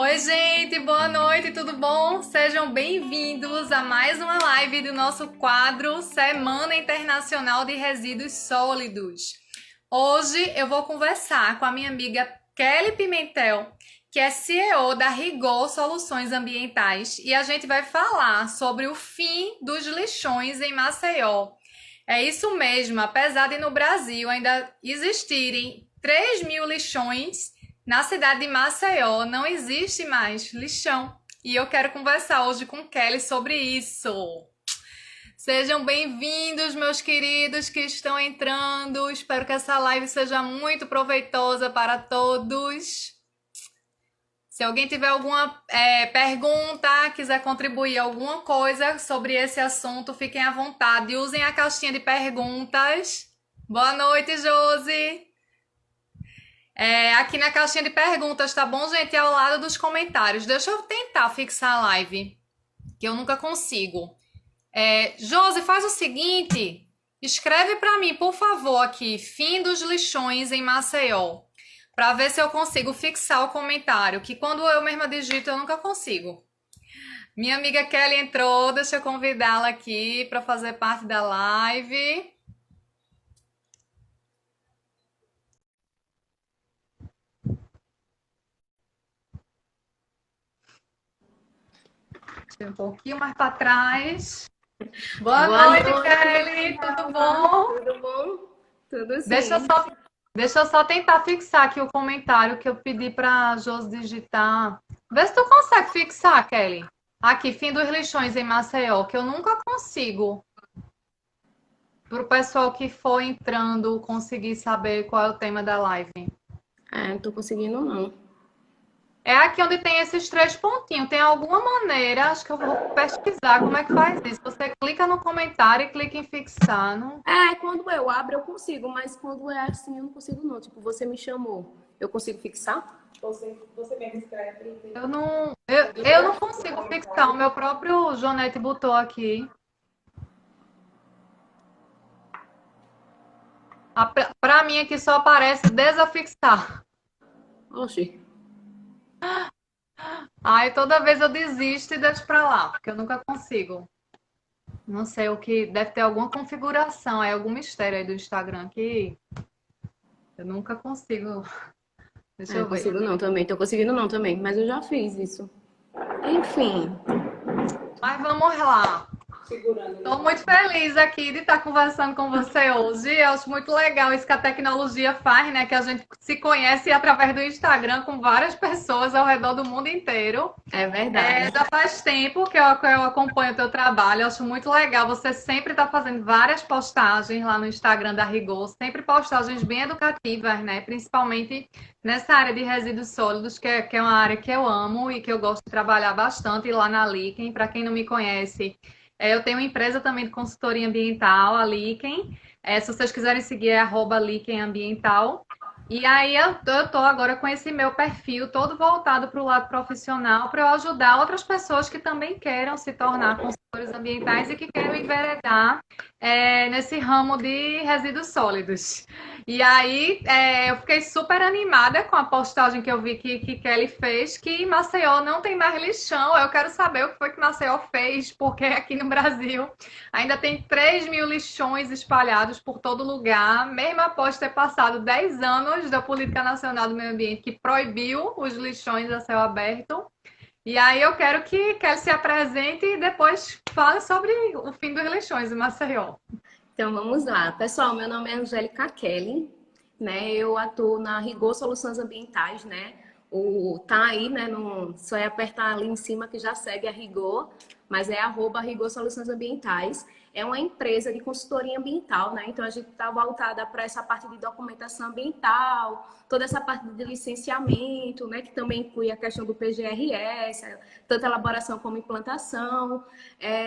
Oi, gente, boa noite, tudo bom? Sejam bem-vindos a mais uma live do nosso quadro Semana Internacional de Resíduos Sólidos. Hoje eu vou conversar com a minha amiga Kelly Pimentel, que é CEO da Rigor Soluções Ambientais, e a gente vai falar sobre o fim dos lixões em Maceió. É isso mesmo, apesar de no Brasil ainda existirem 3.000 lixões, na cidade de Maceió não existe mais lixão. E eu quero conversar hoje com Kelly sobre isso. Sejam bem-vindos, meus queridos que estão entrando. Espero que essa live seja muito proveitosa para todos. Se alguém tiver alguma pergunta, quiser contribuir alguma coisa sobre esse assunto, fiquem à vontade. Usem a caixinha de perguntas. Boa noite, Josi. Aqui na caixinha de perguntas, tá bom, gente? Ao lado dos comentários. Deixa eu tentar fixar a live, que eu nunca consigo. Josi, faz o seguinte. Escreve para mim, por favor, aqui, fim dos lixões em Maceió. Para ver se eu consigo fixar o comentário, que quando eu mesma digito eu nunca consigo. Minha amiga Kelly entrou, deixa eu convidá-la aqui para fazer parte da live. Deixa eu um pouquinho mais para trás. Boa noite, Kelly, tudo bom? Tudo bom? Tudo Deixa eu sim. só, deixa eu só tentar fixar aqui o comentário que eu pedi para a Josi digitar. Vê se tu consegue fixar, Kelly. Aqui, fim dos lixões em Maceió, que eu nunca consigo. Para o pessoal que for entrando conseguir saber qual é o tema da live. Não tô conseguindo não. É aqui onde tem esses três pontinhos. Tem alguma maneira, acho que eu vou pesquisar como é que faz isso. Você clica no comentário e clica em fixar. Não, Quando eu abro eu consigo, mas quando é assim eu não consigo não. Tipo, você me chamou, eu consigo fixar? Você mesmo escreve. eu não consigo fixar. O meu próprio Jonete botou aqui. Para mim aqui só aparece desafixar. Oxi. Aí toda vez eu desisto e deixo para lá, porque eu nunca consigo. Não sei o que, deve ter alguma configuração, aí algum mistério aí do Instagram que eu nunca consigo. Deixa Eu eu ver. consigo não também, tô conseguindo não também, mas eu já fiz isso. Enfim. Mas vamos lá. Segurando. Estou muito feliz aqui de estar conversando com você hoje. Eu acho muito legal isso que a tecnologia faz, né? Que a gente se conhece através do Instagram com várias pessoas ao redor do mundo inteiro. É verdade. Já faz tempo que eu acompanho o teu trabalho, eu acho muito legal. Você sempre está fazendo várias postagens lá no Instagram da Rigor, sempre postagens bem educativas, né? Principalmente nessa área de resíduos sólidos, que é uma área que eu amo e que eu gosto de trabalhar bastante lá na Liken. Para quem não me conhece, eu tenho uma empresa também de consultoria ambiental, a Liken. Se vocês quiserem seguir, é @Liken Ambiental. E aí eu tô agora com esse meu perfil todo voltado para o lado profissional para eu ajudar outras pessoas que também queiram se tornar consultores ambientais e que queiram enveredar nesse ramo de resíduos sólidos. E aí eu fiquei super animada com a postagem que eu vi que Kelly fez, que Maceió não tem mais lixão. Eu quero saber o que foi que Maceió fez, porque aqui no Brasil ainda tem 3.000 lixões espalhados por todo lugar, mesmo após ter passado 10 anos da Política Nacional do Meio Ambiente, que proibiu os lixões a céu aberto. E aí eu quero que Kelly se apresente e depois fale sobre o fim dos lixões em Maceió. Então vamos lá. Pessoal, meu nome é Angélica Kelly, né? Eu atuo na Rigor Soluções Ambientais, né? Tá aí, né? Só é apertar ali em cima que já segue a Rigor, mas é @Rigor Soluções Ambientais. É uma empresa de consultoria ambiental, né? Então a gente está voltada para essa parte de documentação ambiental, toda essa parte de licenciamento, né? Que também inclui a questão do PGRS, tanto elaboração como implantação.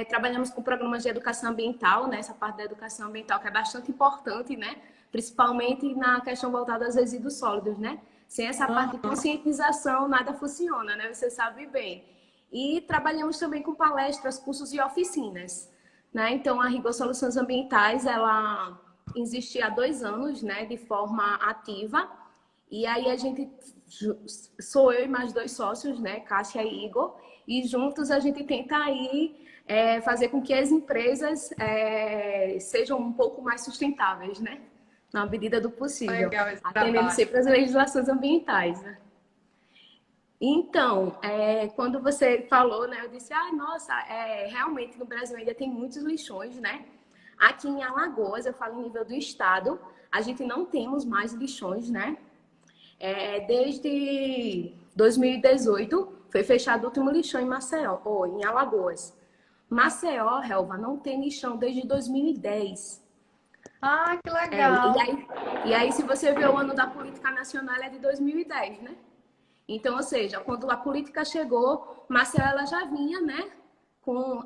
Trabalhamos com programas de educação ambiental, né? Essa parte da educação ambiental que é bastante importante, né? Principalmente na questão voltada aos resíduos sólidos, né? Sem essa parte de conscientização, nada funciona, né? Você sabe bem. E trabalhamos também com palestras, cursos e oficinas, né? Então, a Rigor Soluções Ambientais, ela existe há 2 anos, né? De forma ativa. E aí a gente, sou eu e mais dois sócios, né, Cássia e Igor, e juntos a gente tenta aí fazer com que as empresas sejam um pouco mais sustentáveis, né? Na medida do possível, Legal esse atendendo trabalho. sempre as legislações ambientais, né? Então, quando você falou, né, eu disse, nossa, realmente no Brasil ainda tem muitos lixões, né? Aqui em Alagoas, eu falo em nível do estado, a gente não temos mais lixões, né? Desde 2018, foi fechado o último lixão em Maceió, ou em Alagoas. Maceió, Helva, não tem lixão desde 2010. Ah, que É, e legal. aí, e aí, se você vê o ano da política nacional, é de 2010, né? Então, ou seja, quando a política chegou, Maceió ela já vinha, né, como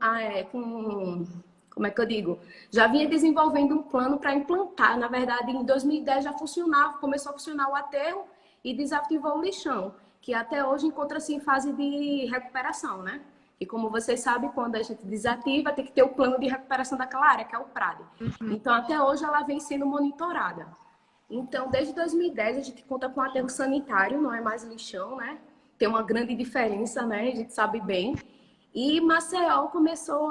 é que eu digo? Já vinha desenvolvendo um plano para implantar. Na verdade, em 2010 já funcionava, começou a funcionar o aterro e desativou o lixão, que até hoje encontra-se em fase de recuperação, né? E como vocês sabem, quando a gente desativa, tem que ter o plano de recuperação daquela área, que é o PRAD. Uhum. Então, até hoje ela vem sendo monitorada. Então, desde 2010, a gente conta com aterro sanitário, não é mais lixão, né? Tem uma grande diferença, né? A gente sabe bem. E Maceió começou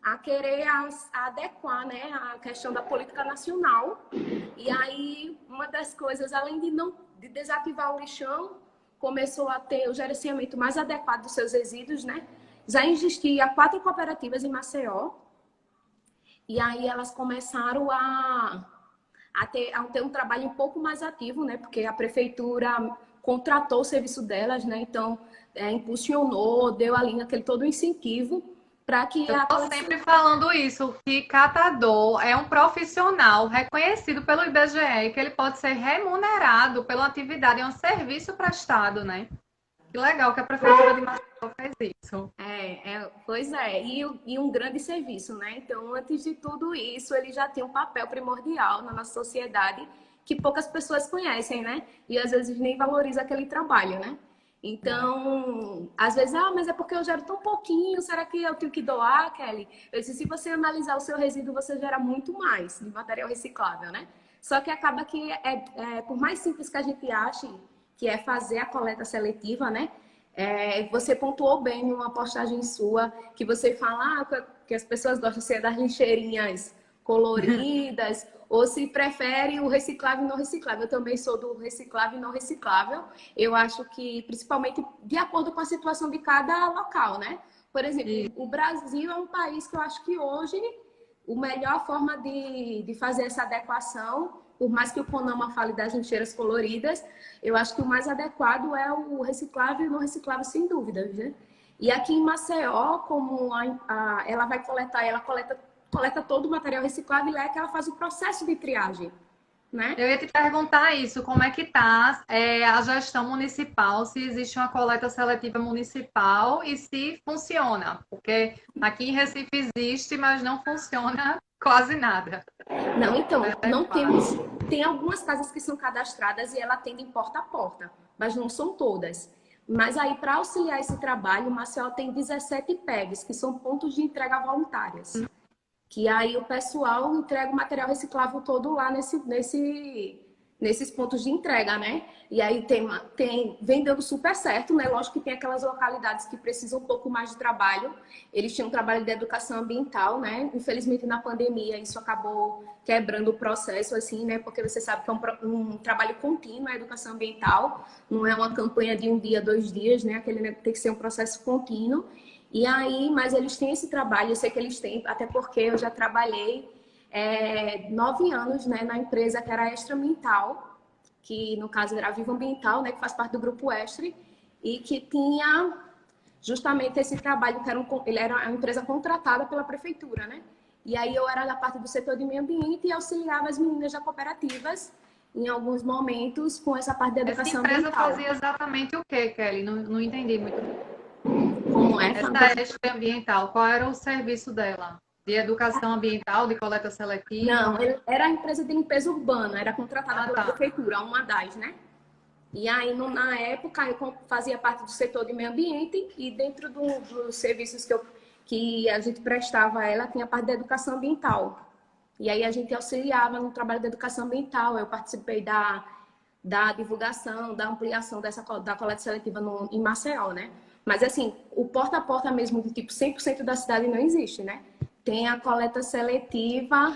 a querer adequar, né, a questão da política nacional. E aí, uma das coisas, além de desativar o lixão, começou a ter o gerenciamento mais adequado dos seus resíduos, né? Já existia 4 cooperativas em Maceió, e aí elas começaram a ter um trabalho um pouco mais ativo, né? Porque a prefeitura contratou o serviço delas, né? Então, impulsionou, deu ali aquele todo o incentivo para que Eu a estou coleta. sempre falando isso, que catador é um profissional reconhecido pelo IBGE e que ele pode ser remunerado pela atividade, é um serviço prestado, né? Que legal que a Prefeitura de Maceió fez isso. Pois é, e um grande serviço, né? Então, antes de tudo isso, ele já tem um papel primordial na nossa sociedade que poucas pessoas conhecem, né? E às vezes nem valoriza aquele trabalho, né? Então, às vezes, mas é porque eu gero tão pouquinho, será que eu tenho que doar, Kelly? Eu disse, se você analisar o seu resíduo, você gera muito mais de material reciclável, né? Só que acaba que, por mais simples que a gente ache, que é fazer a coleta seletiva, né? Você pontuou bem numa postagem sua que você fala que as pessoas gostam de ser das lixeirinhas coloridas ou se prefere o reciclável e não reciclável. Eu também sou do reciclável e não reciclável. Eu acho que, principalmente de acordo com a situação de cada local, né? Por exemplo, E o Brasil é um país que eu acho que hoje a melhor forma de fazer essa adequação, por mais que o CONAMA fale das lixeiras coloridas, eu acho que o mais adequado é o reciclável e não reciclável, sem dúvidas, né? E aqui em Maceió, como ela vai coletar, ela coleta todo o material reciclável e lá é que ela faz o processo de triagem, né? eu ia te perguntar isso, como é que está a gestão municipal, se existe uma coleta seletiva municipal e se funciona, porque aqui em Recife existe, mas não funciona quase nada. Não, então, É não temos. fácil. Tem algumas casas que são cadastradas e ela atende porta a porta, mas não são todas. Mas aí, para auxiliar esse trabalho, o Maceió tem 17 PEGs, que são pontos de entrega voluntárias. Que aí o pessoal entrega o material reciclável todo lá nesses pontos de entrega, né? E aí vem dando super certo, né? Lógico que tem aquelas localidades que precisam um pouco mais de trabalho. Eles tinham um trabalho de educação ambiental, né? Infelizmente, na pandemia, isso acabou quebrando o processo, assim, né? Porque você sabe que é um trabalho contínuo a educação ambiental, não é uma campanha de um dia, 2 dias, né? Tem que ser um processo contínuo. E aí, mas eles têm esse trabalho, eu sei que eles têm, até porque eu já trabalhei 9 anos, né, na empresa que era a Extra Ambiental, que no caso era a Viva Ambiental, né, que faz parte do grupo Extra, e que tinha justamente esse trabalho, ele era uma empresa contratada pela prefeitura, né? E aí eu era da parte do setor de meio ambiente e auxiliava as meninas da cooperativas em alguns momentos com essa parte de Essa educação empresa ambiental. fazia exatamente o quê, Kelly? Não, não entendi muito bem. Como é, Essa Fábio? extra ambiental, qual era o serviço dela? De educação ambiental, de coleta Não, seletiva? era a empresa de limpeza urbana, era contratada Ah, pela tá. prefeitura, uma das, né? E aí, na época, eu fazia parte do setor de meio ambiente e dentro dos serviços que a gente prestava a ela, tinha a parte da educação ambiental. E aí a gente auxiliava no trabalho da educação ambiental. Eu participei da divulgação, da ampliação da coleta seletiva em Maceió, né? Mas, assim, o porta a porta mesmo, de tipo 100% da cidade não existe, né? Tem a coleta seletiva,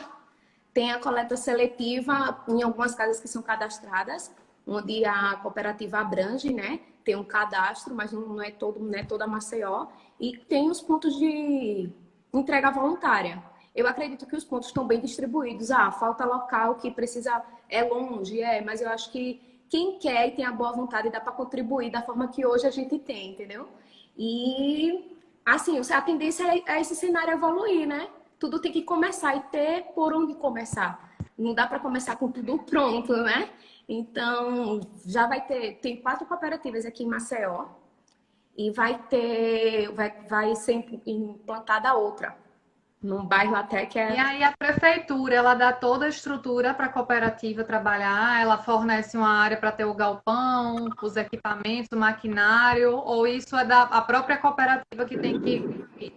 em algumas casas que são cadastradas, onde a cooperativa abrange, né? Tem um cadastro, mas não é toda Maceió. E tem os pontos de entrega voluntária. Eu acredito que os pontos estão bem distribuídos. Falta local que precisa, é longe, mas eu acho que quem quer e tem a boa vontade dá para contribuir da forma que hoje a gente tem, entendeu? E, assim, a tendência é esse cenário evoluir, né? Tudo tem que começar e ter por onde começar. Não dá para começar com tudo pronto, né? Então, tem 4 cooperativas aqui em Maceió e vai ser implantada outra, num bairro até que E é... aí a prefeitura, ela dá toda a estrutura para a cooperativa trabalhar, ela fornece uma área para ter o galpão, os equipamentos, o maquinário, ou isso é da a própria cooperativa que tem que...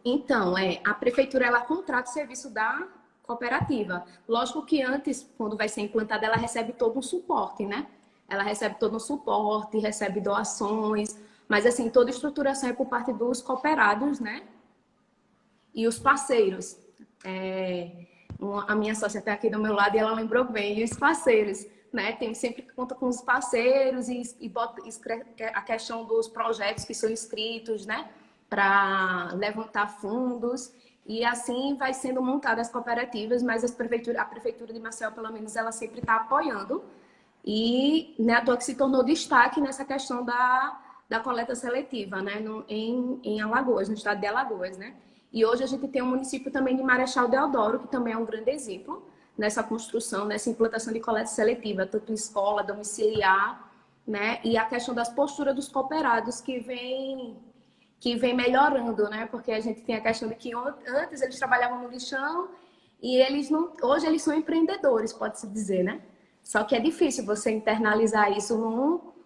Então, a prefeitura, ela contrata o serviço da cooperativa. Lógico que antes, quando vai ser implantada, ela recebe todo um suporte, né? Ela recebe todo um suporte, recebe doações, mas, assim, toda a estruturação é por parte dos cooperados, né? E os parceiros. A minha sócia está aqui do meu lado e ela lembrou bem. E os parceiros, né? Tem sempre que conta com os parceiros e bota a questão dos projetos que são inscritos, né? Para levantar fundos. E assim vai sendo montadas as cooperativas, mas a prefeitura de Maceió, pelo menos, ela sempre está apoiando. E, né, a toa que se tornou destaque nessa questão da coleta seletiva, né? Em Alagoas, no estado de Alagoas, né? E hoje a gente tem um município também de Marechal Deodoro, que também é um grande exemplo nessa construção, nessa implantação de coleta seletiva, tanto em escola, domiciliar, né? E a questão das posturas dos cooperados que vem melhorando, né? Porque a gente tem a questão de que antes eles trabalhavam no lixão e hoje eles são empreendedores, pode-se dizer, né? Só que é difícil você internalizar isso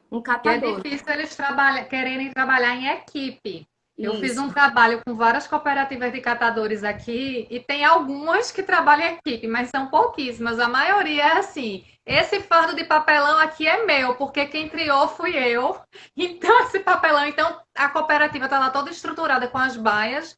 num catador. É difícil eles quererem trabalhar em equipe. Eu fiz Isso. um trabalho com várias cooperativas de catadores aqui e tem algumas que trabalham em equipe, mas são pouquíssimas. A maioria é assim: esse fardo de papelão aqui é meu, porque quem criou fui eu. Então, esse papelão. Então, a cooperativa está lá toda estruturada com as baias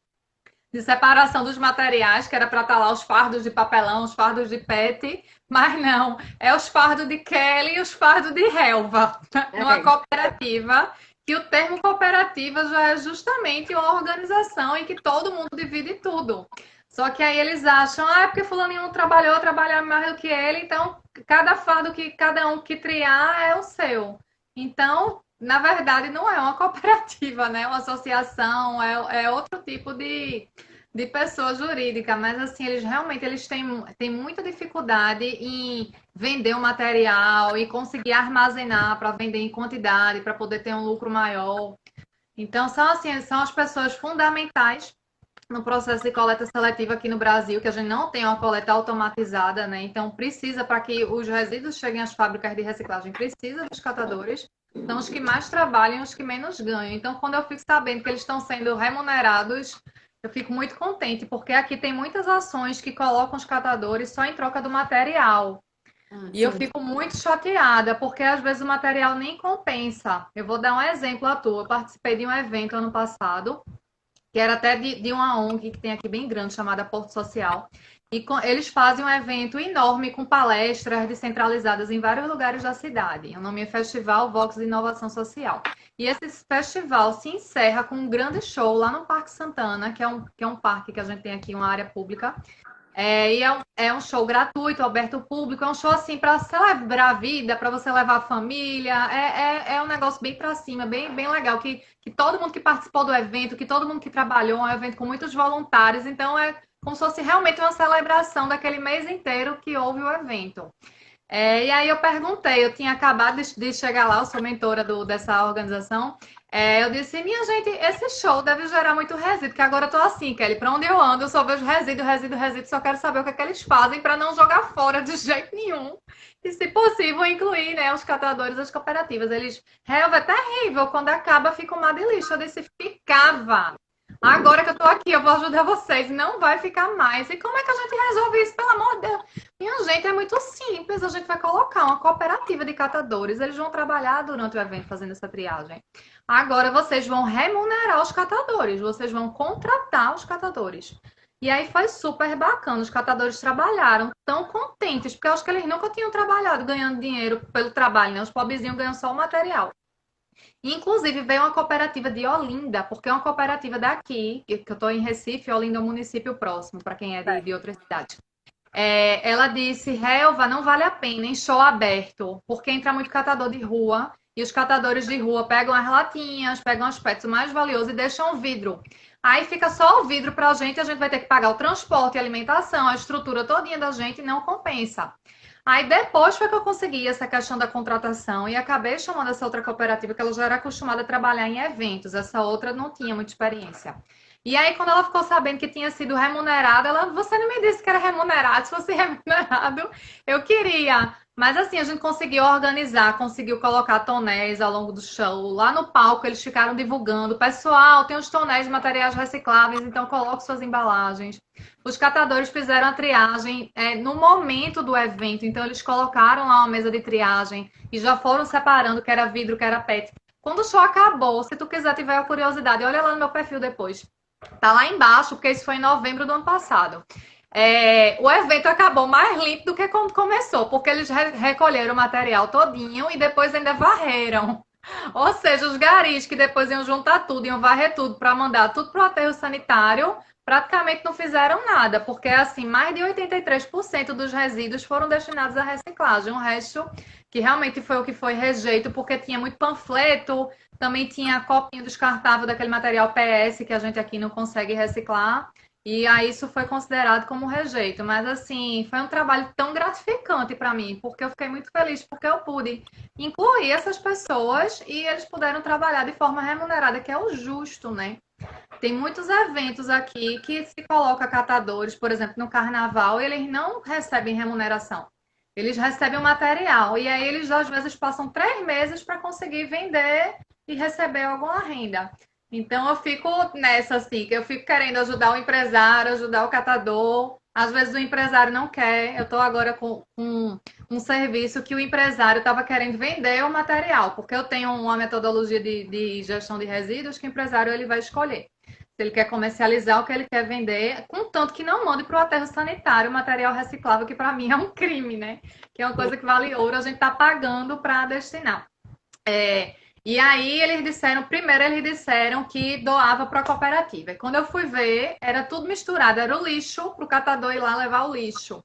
de separação dos materiais, que era para estar lá os fardos de papelão, os fardos de PET, mas não, é os fardos de Kelly e os fardos de relva, numa cooperativa, que o termo cooperativa já é justamente uma organização em que todo mundo divide tudo. Só que aí eles acham, é porque fulaninho trabalha mais do que ele, então cada fardo que cada um que triar é o seu. Então, na verdade, não é uma cooperativa, né? Uma associação, é outro tipo de pessoa jurídica, mas assim, eles têm muita dificuldade em vender o material e conseguir armazenar para vender em quantidade, para poder ter um lucro maior. Então, são as pessoas fundamentais no processo de coleta seletiva aqui no Brasil, que a gente não tem uma coleta automatizada, né? Então, precisa, para que os resíduos cheguem às fábricas de reciclagem, precisa dos catadores. São os que mais trabalham e os que menos ganham. Então, quando eu fico sabendo que eles estão sendo remunerados, eu fico muito contente, porque aqui tem muitas ações que colocam os catadores só em troca do material. E eu fico muito chateada, porque às vezes o material nem compensa. Eu vou dar um exemplo à toa. Eu participei de um evento ano passado, que era até de uma ONG que tem aqui bem grande, chamada Porto Social. E eles fazem um evento enorme com palestras descentralizadas em vários lugares da cidade. O nome é Festival Vox de Inovação Social. E esse festival se encerra com um grande show lá no Parque Santana, que é um parque que a gente tem aqui, uma área pública. É um show gratuito, aberto ao público, é um show assim para celebrar a vida, para você levar a família. É um negócio bem para cima, bem legal, que todo mundo que participou do evento, que todo mundo que trabalhou, é um evento com muitos voluntários, então é como se fosse realmente uma celebração daquele mês inteiro que houve o evento. E aí eu perguntei, eu tinha acabado de chegar lá, eu sou mentora dessa organização. Eu disse, minha gente, esse show deve gerar muito resíduo, porque agora eu tô assim, Kelly, para onde eu ando, eu só vejo resíduo, só quero saber o que é que eles fazem para não jogar fora de jeito nenhum. E, se possível, incluir, né, os catadores das cooperativas. Eles, é terrível, quando acaba, fica um mar de lixo. Eu disse, ficava. Agora que eu tô aqui, eu vou ajudar vocês. Não vai ficar mais. E como é que a gente resolve isso, pelo amor de Deus? Minha gente, é muito simples. simples, a gente vai colocar uma cooperativa de catadores, eles vão trabalhar durante o evento fazendo essa triagem. Agora vocês vão remunerar os catadores, vocês vão contratar os catadores. E aí foi super bacana, os catadores trabalharam tão contentes, porque eu acho que eles nunca tinham trabalhado ganhando dinheiro pelo trabalho, né? Os pobrezinhos ganham só o material. Inclusive, veio uma cooperativa de Olinda, porque é uma cooperativa daqui, que eu estou em Recife, Olinda é um município próximo, para quem é de outra cidade. Ela disse, Relva, não vale a pena em show aberto, porque entra muito catador de rua, e os catadores de rua pegam as latinhas, pegam aspectos mais valiosos e deixam o vidro. Aí fica só o vidro para a gente vai ter que pagar o transporte, a alimentação, a estrutura todinha da gente, não compensa. Aí depois foi que eu consegui essa questão da contratação e acabei chamando essa outra cooperativa, que ela já era acostumada a trabalhar em eventos, essa outra não tinha muita experiência. E aí, quando ela ficou sabendo que tinha sido remunerada, você não me disse que era remunerado, se fosse remunerado, eu queria. Mas assim, a gente conseguiu organizar, conseguiu colocar tonéis ao longo do show. Lá no palco, eles ficaram divulgando. Pessoal, tem os tonéis de materiais recicláveis, então coloque suas embalagens. Os catadores fizeram a triagem no momento do evento, então eles colocaram lá uma mesa de triagem e já foram separando que era vidro, que era PET. Quando o show acabou, se tu quiser, tiver a curiosidade, olha lá no meu perfil depois. Tá lá embaixo, porque isso foi em novembro do ano passado. O evento acabou mais limpo do que quando começou, porque eles recolheram o material todinho e depois ainda varreram. Ou seja, os garis que depois iam juntar tudo, iam varrer tudo para mandar tudo para o aterro sanitário, praticamente não fizeram nada, porque assim, mais de 83% dos resíduos foram destinados à reciclagem. O resto, que realmente foi o que foi rejeito, porque tinha muito panfleto, também tinha copinho descartável daquele material PS que a gente aqui não consegue reciclar. E aí isso foi considerado como rejeito. Mas assim, foi um trabalho tão gratificante para mim, porque eu fiquei muito feliz porque eu pude incluir essas pessoas e eles puderam trabalhar de forma remunerada, que é o justo, né? Tem muitos eventos aqui que se coloca catadores, por exemplo, no carnaval, e eles não recebem remuneração. Eles recebem o material e aí eles às vezes passam 3 meses para conseguir vender e receber alguma renda. Então eu fico nessa assim, que eu fico querendo ajudar o empresário, ajudar o catador. Às vezes o empresário não quer. Eu estou agora com um serviço que o empresário estava querendo vender o material, porque eu tenho uma metodologia de gestão de resíduos que o empresário ele vai escolher. Se ele quer comercializar o que ele quer vender, contanto que não mande para o aterro sanitário o material reciclável, que para mim é um crime, né? Que é uma coisa que vale ouro, a gente está pagando para destinar. E aí primeiro eles disseram que doava para a cooperativa. E quando eu fui ver, era tudo misturado, era o lixo para o catador ir lá levar o lixo.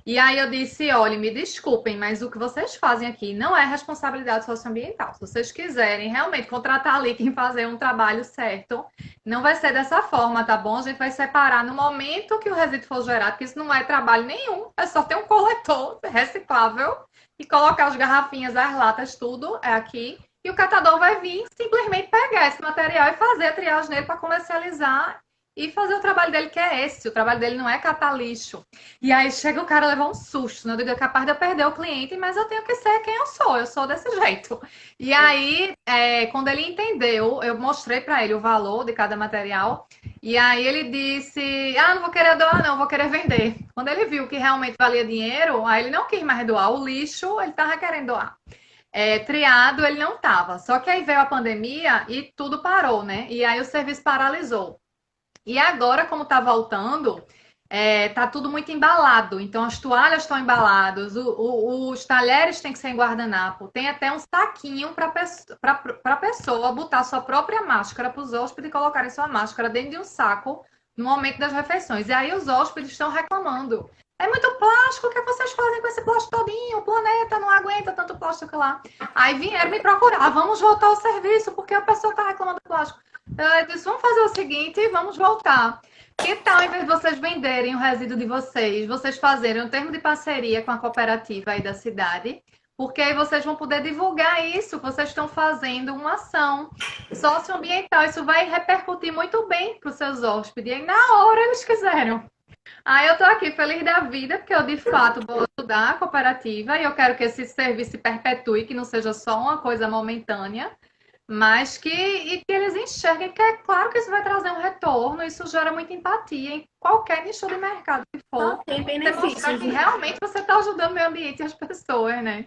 E aí eu disse, olha, me desculpem, mas o que vocês fazem aqui não é responsabilidade socioambiental. Se vocês quiserem realmente contratar ali quem fazer um trabalho certo, não vai ser dessa forma, tá bom? A gente vai separar no momento que o resíduo for gerado, porque isso não é trabalho nenhum, é só ter um coletor reciclável e colocar as garrafinhas, as latas, tudo é aqui. E o catador vai vir simplesmente pegar esse material e fazer a triagem nele para comercializar e fazer o trabalho dele, que é esse. O trabalho dele não é catar lixo. E aí chega o cara levar um susto, né? Eu digo, é capaz de eu perder o cliente, mas eu tenho que ser quem eu sou desse jeito. E aí, quando ele entendeu, eu mostrei para ele o valor de cada material, e aí ele disse, não vou querer doar não, vou querer vender. Quando ele viu que realmente valia dinheiro, aí ele não quis mais doar. O lixo, ele tava querendo doar. Triado, ele não tava. Só que aí veio a pandemia e tudo parou, né? E aí o serviço paralisou. E agora, como está voltando, tá tudo muito embalado. Então, as toalhas estão embaladas, os talheres têm que ser em guardanapo. Tem até um saquinho para a pessoa botar sua própria máscara, para os hóspedes colocarem sua máscara dentro de um saco no momento das refeições. E aí os hóspedes estão reclamando. É muito plástico, o que vocês fazem com esse plástico todinho? O planeta não aguenta tanto plástico lá. Aí vieram me procurar, vamos voltar ao serviço, porque a pessoa está reclamando do plástico. Eu disse, vamos fazer o seguinte, vamos voltar. Que tal, em vez de vocês venderem o resíduo de vocês fazerem um termo de parceria com a cooperativa aí da cidade, porque aí vocês vão poder divulgar isso, vocês estão fazendo uma ação socioambiental, isso vai repercutir muito bem para os seus hóspedes. E aí, na hora, eles quiseram. Aí eu tô aqui feliz da vida, porque eu de fato vou ajudar a cooperativa e eu quero que esse serviço se perpetue, que não seja só uma coisa momentânea. mas que eles enxerguem que é claro que isso vai trazer um retorno, isso gera muita empatia em qualquer nicho de mercado que Só for. tem Você mostrar benefícios, que né? realmente você está ajudando o meio ambiente e as pessoas, né?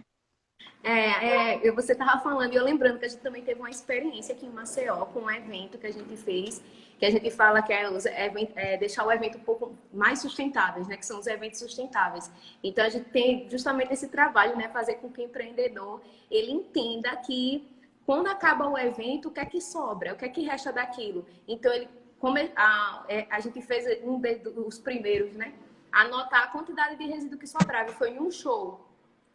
Você estava falando, e eu lembrando que a gente também teve uma experiência aqui em Maceió com um evento que a gente fez, que a gente fala que deixar o evento um pouco mais sustentáveis, né? Que são os eventos sustentáveis. Então a gente tem justamente esse trabalho, né? Fazer com que o empreendedor ele entenda que quando acaba o evento, o que é que sobra, o que é que resta daquilo. Então ele, a gente fez dos primeiros, né? Anotar a quantidade de resíduo que sobrava. E foi em um show.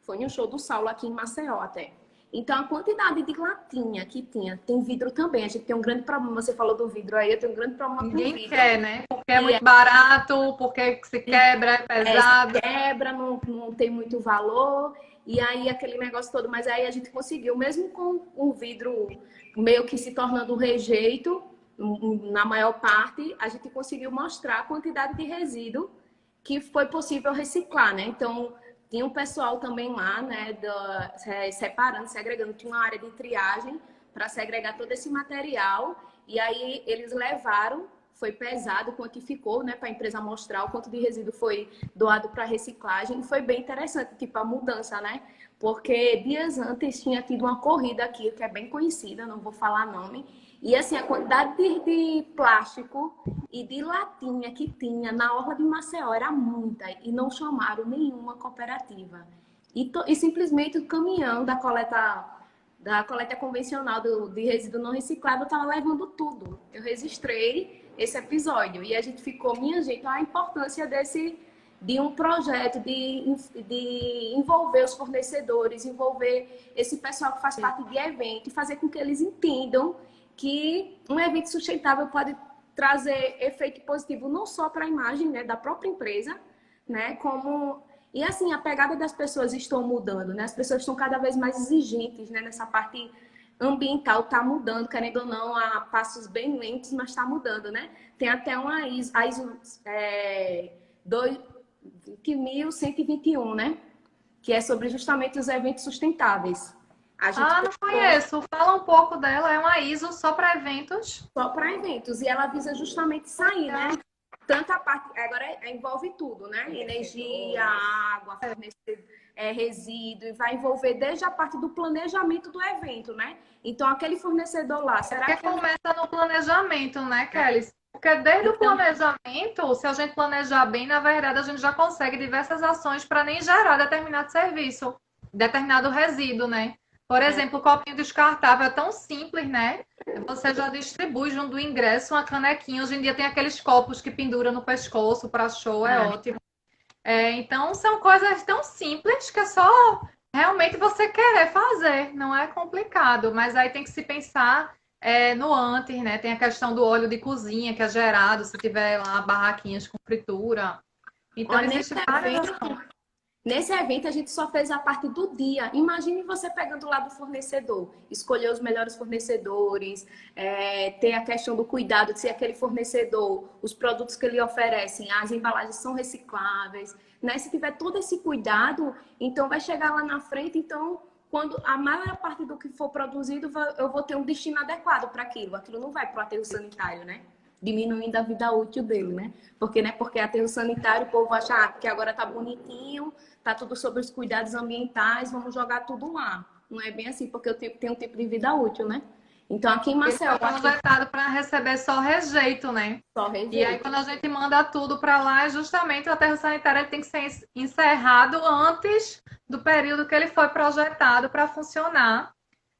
Foi em um show do Saulo aqui em Maceió até. Então, a quantidade de latinha que tinha, tem vidro também. A gente tem um grande problema. Você falou do vidro aí, eu tenho um grande problema com Ninguém vidro. quer, né? Porque é E muito barato, porque se quebra, é se pesado. quebra, não tem muito valor. E aí, aquele negócio todo. Mas aí a gente conseguiu, mesmo com o vidro meio que se tornando um rejeito, na maior parte, a gente conseguiu mostrar a quantidade de resíduo que foi possível reciclar, né? Então, tinha um pessoal também lá, né, separando, segregando, tinha uma área de triagem para segregar todo esse material, e aí eles levaram, foi pesado, quantificou, né, para a empresa mostrar o quanto de resíduo foi doado para reciclagem, e foi bem interessante, tipo, a mudança, né? Porque dias antes tinha tido uma corrida aqui, que é bem conhecida, não vou falar nome, e assim, a quantidade de plástico e de latinha que tinha na orla de Maceió era muita e não chamaram nenhuma cooperativa. E simplesmente o caminhão da coleta convencional de resíduo não reciclável estava levando tudo. Eu registrei esse episódio e a gente ficou, minha gente, a importância de um projeto de envolver os fornecedores, envolver esse pessoal que faz parte de evento e fazer com que eles entendam que um evento sustentável pode trazer efeito positivo não só para a imagem, né, da própria empresa, né, como e assim a pegada das pessoas estão mudando, né? As pessoas estão cada vez mais exigentes, né, nessa parte ambiental está mudando, querendo ou não, a passos bem lentos, mas está mudando, né? Tem até uma ISO 2121, né? Que é sobre justamente os eventos sustentáveis. A gente Ah, não colocou conheço. Fala um pouco dela. É uma ISO só para eventos. só para eventos. E ela visa justamente sair, né? Tanto a parte. Agora envolve tudo, né? Energia, água, fornecer resíduo, e vai envolver desde a parte do planejamento do evento, né? Então, aquele fornecedor lá, será Porque que ele. começa no planejamento, né, Kelly? Porque desde o Então, planejamento, se a gente planejar bem, na verdade, a gente já consegue diversas ações para nem gerar determinado serviço, determinado resíduo, né? Por exemplo, o copinho descartável é tão simples, né? Você já distribui junto do ingresso uma canequinha. Hoje em dia tem aqueles copos que pendura no pescoço para show, é ótimo. Então, são coisas tão simples que é só realmente você querer fazer, não é complicado, mas aí tem que se pensar no antes, né? Tem a questão do óleo de cozinha que é gerado se tiver lá barraquinhas com fritura. Então, olha, nesse existem várias evento, ações. Nesse evento, a gente só fez a parte do dia. Imagine você pegando lá do fornecedor, escolher os melhores fornecedores, ter a questão do cuidado de se aquele fornecedor, os produtos que ele oferecem, as embalagens são recicláveis, né? Se tiver todo esse cuidado, então vai chegar lá na frente, então quando a maior parte do que for produzido, eu vou ter um destino adequado para aquilo. Aquilo não vai para o aterro sanitário, né? Diminuindo a vida útil dele, né? Porque aterro sanitário, o povo acha que agora tá bonitinho, tá tudo sobre os cuidados ambientais, vamos jogar tudo lá. Não é bem assim, porque eu tenho um tipo de vida útil, né? Então, aqui em Ele foi Maceió, aqui projetado para receber só rejeito, né? só E aí, rejeito. quando a gente manda tudo para lá, justamente o aterro sanitário ele tem que ser encerrado antes do período que ele foi projetado para funcionar.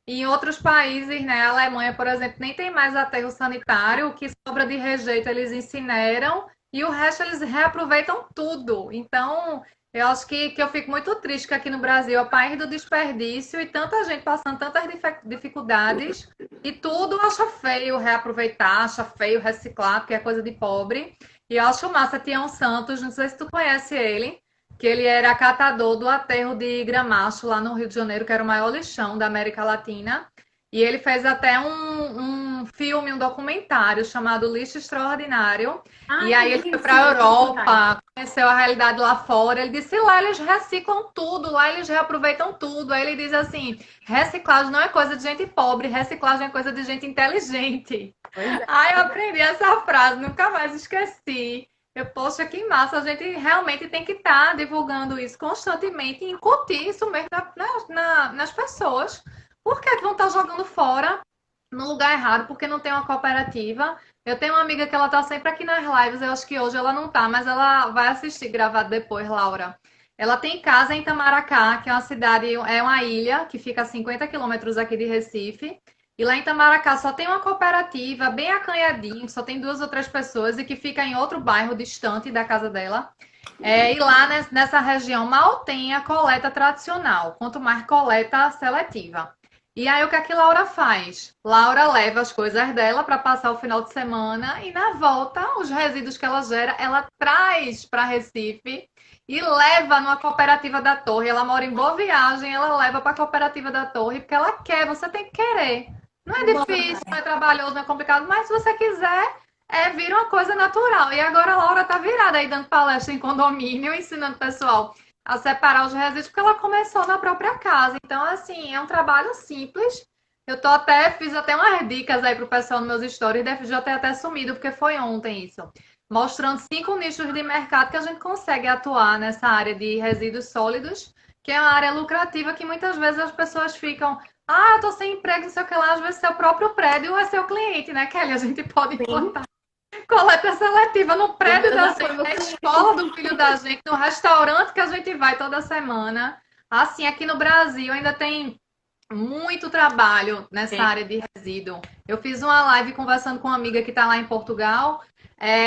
Em outros países, né, a Alemanha, por exemplo, nem tem mais aterro sanitário, o que sobra de rejeito eles incineram e o resto eles reaproveitam tudo. Então, eu acho que eu fico muito triste que aqui no Brasil é o país do desperdício e tanta gente passando tantas dificuldades e tudo acha feio reaproveitar, acha feio reciclar, porque é coisa de pobre. E eu acho massa Tião Santos, não sei se tu conhece ele, que ele era catador do aterro de Gramacho, lá no Rio de Janeiro, que era o maior lixão da América Latina. E ele fez até um um filme, um documentário chamado Lixo Extraordinário. Ah, E eu aí ele vi foi esse para a documentário. Europa, conheceu a realidade lá fora. Ele disse: lá eles reciclam tudo, lá eles reaproveitam tudo. Aí ele diz assim: reciclagem não é coisa de gente pobre, reciclagem é coisa de gente inteligente. Pois é. Ai, eu aprendi essa frase, nunca mais esqueci. Eu, poxa, que massa, a gente realmente tem que estar divulgando isso constantemente e incutir isso mesmo nas pessoas. Por que vão estar jogando fora no lugar errado? Porque não tem uma cooperativa. Eu tenho uma amiga que ela tá sempre aqui nas lives, eu acho que hoje ela não tá, mas ela vai assistir gravado depois, Laura. Ela tem casa em Itamaracá, que é uma cidade, é uma ilha que fica a 50 quilômetros aqui de Recife. E lá em Itamaracá só tem uma cooperativa bem acanhadinho, só tem duas ou três pessoas e que fica em outro bairro distante da casa dela. E lá nessa região mal tem a coleta tradicional, quanto mais coleta seletiva. E aí o que é que Laura faz? Laura leva as coisas dela para passar o final de semana e na volta, os resíduos que ela gera, ela traz para Recife e leva numa cooperativa da Torre. Ela mora em Boa Viagem, ela leva para a cooperativa da Torre porque ela quer, você tem que querer. Não é difícil, não é trabalhoso, não é complicado, mas se você quiser, vira uma coisa natural. E agora a Laura tá virada aí dando palestra em condomínio, ensinando o pessoal a separar os resíduos, porque ela começou na própria casa. Então, assim, é um trabalho simples. Fiz até umas dicas aí pro pessoal nos meus stories, deve já ter até sumido, porque foi ontem isso. Mostrando 5 nichos de mercado que a gente consegue atuar nessa área de resíduos sólidos, que é uma área lucrativa que muitas vezes as pessoas ficam, eu tô sem emprego, não sei o que lá, às vezes seu próprio prédio é seu cliente, né, Kelly? A gente pode Sim. implantar coleta seletiva no O prédio meu da já foi gente, meu na cliente. escola do filho da gente, no restaurante que a gente vai toda semana. Assim, aqui no Brasil ainda tem muito trabalho nessa área de resíduo. Eu fiz uma live conversando com uma amiga que está lá em Portugal.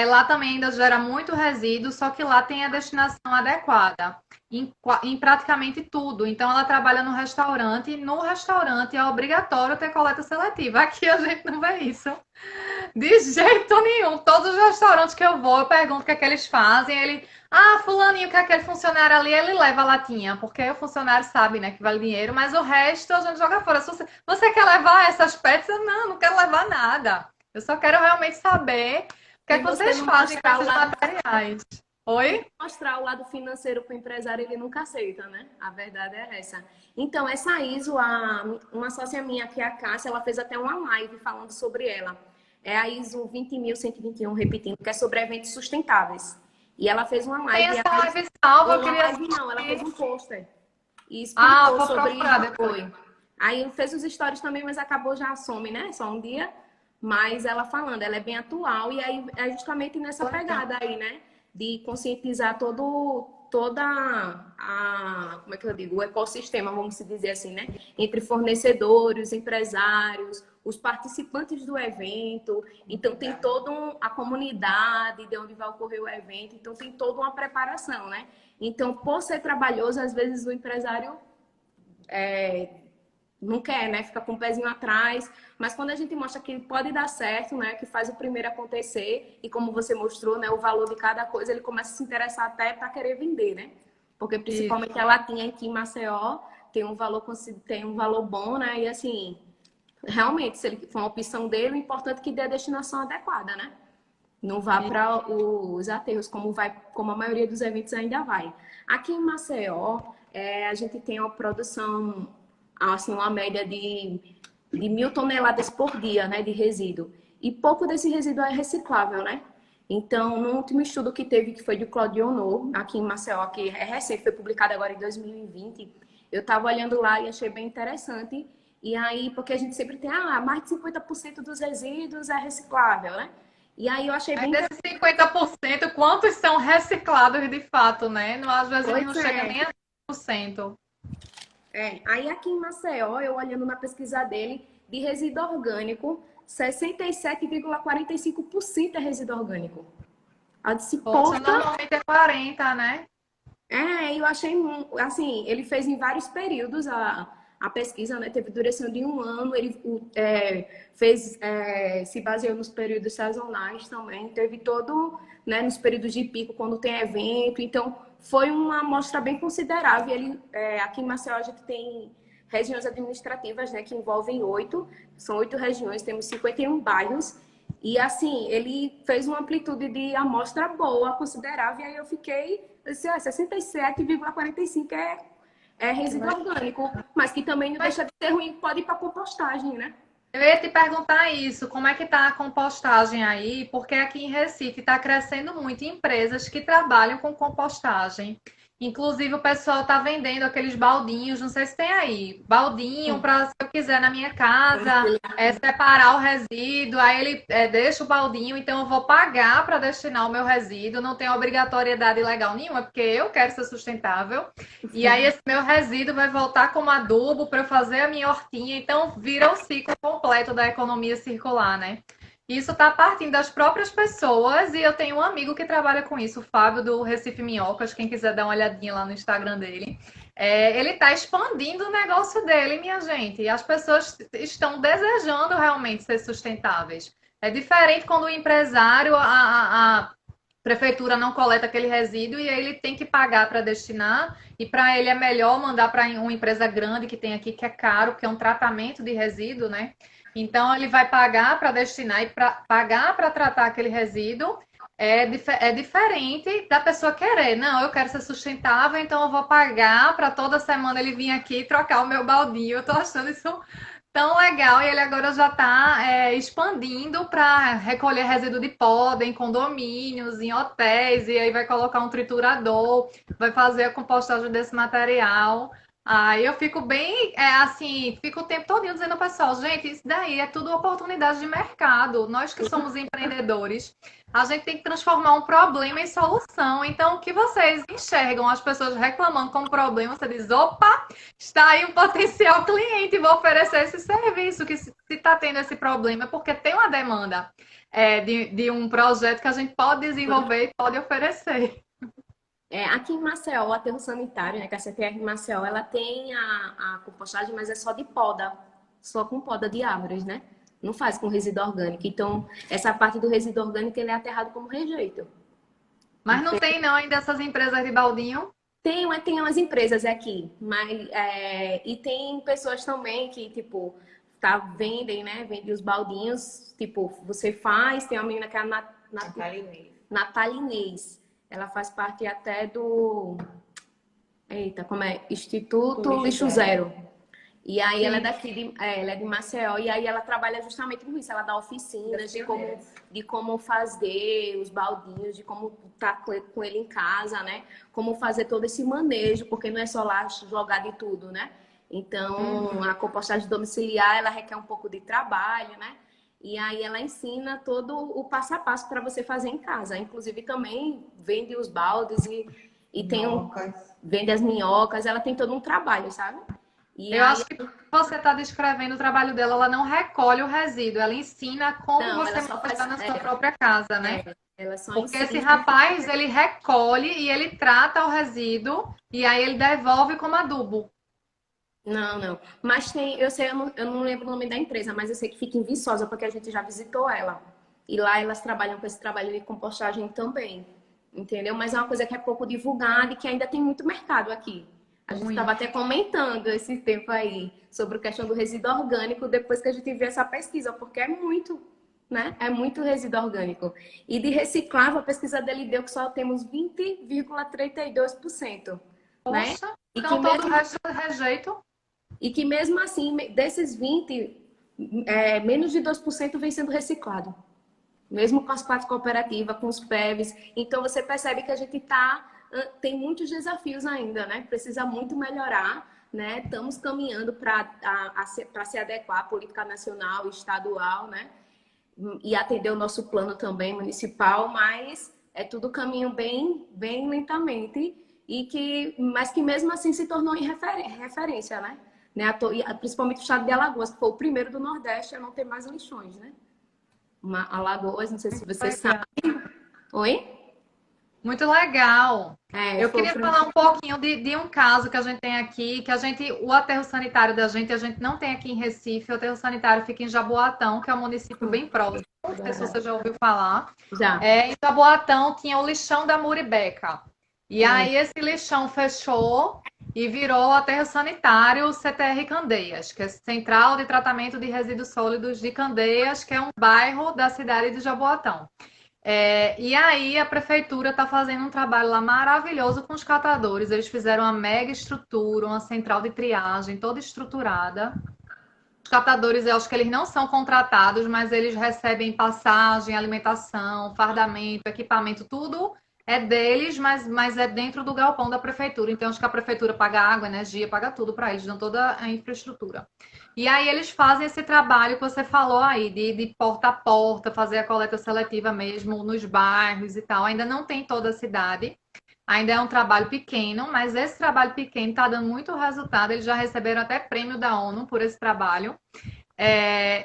Lá também ainda gera muito resíduo, só que lá tem a destinação adequada em praticamente tudo. Então, ela trabalha no restaurante e no restaurante é obrigatório ter coleta seletiva. Aqui a gente não vê isso. De jeito nenhum. Todos os restaurantes que eu vou, eu pergunto o que é que eles fazem. Ele, fulaninho, que é aquele funcionário ali, ele leva a latinha, porque o funcionário sabe, né, que vale dinheiro, mas o resto a gente joga fora. Se você quer levar essas peças? Não, não quero levar nada. Eu só quero realmente saber o que é Se que você vocês não fazem com mostrar o esses lado, materiais. se Oi? mostrar o lado financeiro para o empresário, ele nunca aceita, né? A verdade é essa. Então, essa ISO, uma sócia minha aqui, a Cássia, ela fez até uma live falando sobre ela. É a ISO 20.121, repetindo, que é sobre eventos sustentáveis. E ela fez uma Tem live, essa live salva, eu uma queria live não, ela fez assistir. um pôster e explicou Vou sobre procurar depois. foi. Aí fez os stories também, mas acabou já some, né? Só um dia. Mas ela falando, ela é bem atual e aí é justamente nessa pegada aí, né? De conscientizar toda como é que eu digo, o ecossistema, vamos dizer assim, né? Entre fornecedores, empresários, os participantes do evento. Então tem toda a comunidade de onde vai ocorrer o evento. Então tem toda uma preparação, né? Então, por ser trabalhoso, às vezes o empresário não quer, né? Fica com o pezinho atrás. Mas quando a gente mostra que pode dar certo, né? Que faz o primeiro acontecer e como você mostrou, né? O valor de cada coisa, ele começa a se interessar até para querer vender, né? Porque principalmente Isso. a latinha aqui em Maceió tem um valor bom, né? E assim, realmente, se ele for uma opção dele, o importante é que dê a destinação adequada, né? Não vá para os aterros, como a maioria dos eventos ainda vai. Aqui em Maceió, a gente tem uma produção, assim, uma média de 1.000 toneladas por dia, né, de resíduo. E pouco desse resíduo é reciclável, né? Então, no último estudo que teve, que foi de Claudio Honor, aqui em Maceió, que é recente, foi publicado agora em 2020, eu estava olhando lá e achei bem interessante. E aí, porque a gente sempre tem, mais de 50% dos resíduos é reciclável, né? E aí eu achei Aí bem desses 50%, quantos são reciclados de fato, né? Às vezes não Pois chega é. nem a 100%. Aí aqui em Maceió, eu olhando na pesquisa dele, de resíduo orgânico, 67,45% é resíduo orgânico. Eu disse, Poxa, poxa, normalmente é 40, né? eu achei, assim, ele fez em vários períodos a pesquisa, né? Teve duração de 1 ano, ele se baseou nos períodos sazonais também, teve todo, né, nos períodos de pico, quando tem evento, então foi uma amostra bem considerável. Aqui em Maceió a gente tem regiões administrativas, né, que envolvem são 8 regiões, temos 51 bairros. E assim, ele fez uma amplitude de amostra boa, considerável, e aí eu disse, 67,45 é resíduo orgânico, mas que também não deixa de ser ruim, pode ir para compostagem, né? Eu ia te perguntar isso, como é que está a compostagem aí? Porque aqui em Recife está crescendo muito empresas que trabalham com compostagem. Inclusive o pessoal está vendendo aqueles baldinhos, não sei se tem aí, baldinho para se eu quiser na minha casa separar o resíduo, aí ele deixa o baldinho, então eu vou pagar para destinar o meu resíduo, não tem obrigatoriedade legal nenhuma, porque eu quero ser sustentável. E aí esse meu resíduo vai voltar como adubo para eu fazer a minha hortinha, então vira o ciclo completo da economia circular, né? Isso está partindo das próprias pessoas e eu tenho um amigo que trabalha com isso, o Fábio do Recife Minhocas, quem quiser dar uma olhadinha lá no Instagram dele. Ele está expandindo o negócio dele, minha gente, e as pessoas estão desejando realmente ser sustentáveis. É diferente quando o empresário, a prefeitura não coleta aquele resíduo e aí ele tem que pagar para destinar, e para ele é melhor mandar para uma empresa grande que tem aqui, que é caro, que é um tratamento de resíduo, né? Então ele vai pagar para destinar e pagar para tratar aquele resíduo. É diferente da pessoa querer. Não, eu quero ser sustentável, então eu vou pagar para toda semana ele vir aqui trocar o meu baldinho. Eu tô achando isso tão legal, e ele agora já está expandindo para recolher resíduo de poda em condomínios, em hotéis, e aí vai colocar um triturador, vai fazer a compostagem desse material. Aí eu fico bem, assim, fico o tempo todo dizendo ao pessoal, gente, isso daí é tudo oportunidade de mercado. Nós que somos empreendedores, a gente tem que transformar um problema em solução. Então, o que vocês enxergam as pessoas reclamando como problema, você diz, opa, está aí um potencial cliente, vou oferecer esse serviço, que se está tendo esse problema, é porque tem uma demanda de um projeto que a gente pode desenvolver e pode oferecer. Aqui em Maceió, o aterro sanitário, né, que a CTR em Maceió, ela tem a compostagem, mas é só de poda, só com poda de árvores, né? Não faz com resíduo orgânico. Então, essa parte do resíduo orgânico, ele é aterrado como rejeito. Mas não tem não ainda essas empresas de baldinho? Tem umas empresas aqui, mas e tem pessoas também que, tipo, vendem, né? Vendem os baldinhos, tipo, você faz, tem uma menina que é a Natália Inês. Ela faz parte até do... Eita, como é? Instituto Lixo Zero. E aí ela é daqui, ela é de Maceió, e aí ela trabalha justamente com isso. Ela dá oficinas de como fazer os baldinhos, de como tá com ele em casa, né? Como fazer todo esse manejo, porque não é só lá jogar de tudo, né? Então, a compostagem domiciliar, ela requer um pouco de trabalho, né? E aí ela ensina todo o passo a passo para você fazer em casa. Inclusive também vende os baldes e vende as minhocas, ela tem todo um trabalho, sabe? Eu acho que você está descrevendo o trabalho dela, ela não recolhe o resíduo, ela ensina como você manejar na sua própria casa, né? Ela só Porque esse ensina. rapaz, ele recolhe e ele trata o resíduo e aí ele devolve como adubo. Não. Mas tem, eu não lembro o nome da empresa, mas eu sei que fica em Viçosa, porque a gente já visitou ela. E lá elas trabalham com esse trabalho de compostagem também. Entendeu? Mas é uma coisa que é pouco divulgada e que ainda tem muito mercado aqui. A gente estava até comentando esse tempo aí sobre a questão do resíduo orgânico depois que a gente viu essa pesquisa, porque é muito, né? É muito resíduo orgânico. E de reciclável, a pesquisa dele deu que só temos 20,32%. Né? Poxa, então todo o resto é rejeito. E que mesmo assim, desses 20, menos de 2% vem sendo reciclado. Mesmo com as quatro cooperativas, com os PEVs. Então você percebe que a gente tem muitos desafios ainda, né? Precisa muito melhorar, né? Estamos caminhando para se adequar à política nacional, estadual, né? E atender o nosso plano também municipal, mas é tudo caminho bem, bem lentamente mas que mesmo assim se tornou em referência, né? Principalmente o estado de Alagoas, que foi o primeiro do Nordeste a não ter mais lixões, né? Alagoas, não sei se você sabe. Oi? Muito legal. Eu queria falar um pouquinho de um caso que a gente tem aqui, o aterro sanitário da gente, a gente não tem aqui em Recife, o aterro sanitário fica em Jaboatão, que é um município bem próximo, não sei se você já ouviu falar. Já. Em Jaboatão tinha o lixão da Muribeca. E aí esse lixão fechou e virou aterro sanitário CTR Candeias, que é Central de Tratamento de Resíduos Sólidos de Candeias, que é um bairro da cidade de Jaboatão. E aí a prefeitura está fazendo um trabalho lá maravilhoso com os catadores. Eles fizeram uma mega estrutura, uma central de triagem toda estruturada. Os catadores, eu acho que eles não são contratados, mas eles recebem passagem, alimentação, fardamento, equipamento, tudo é deles, mas é dentro do galpão da prefeitura. Então, acho que a prefeitura paga água, energia, paga tudo para eles, dão toda a infraestrutura. E aí eles fazem esse trabalho que você falou aí, de porta a porta, fazer a coleta seletiva mesmo nos bairros e tal. Ainda não tem toda a cidade, ainda é um trabalho pequeno, mas esse trabalho pequeno está dando muito resultado. Eles já receberam até prêmio da ONU por esse trabalho.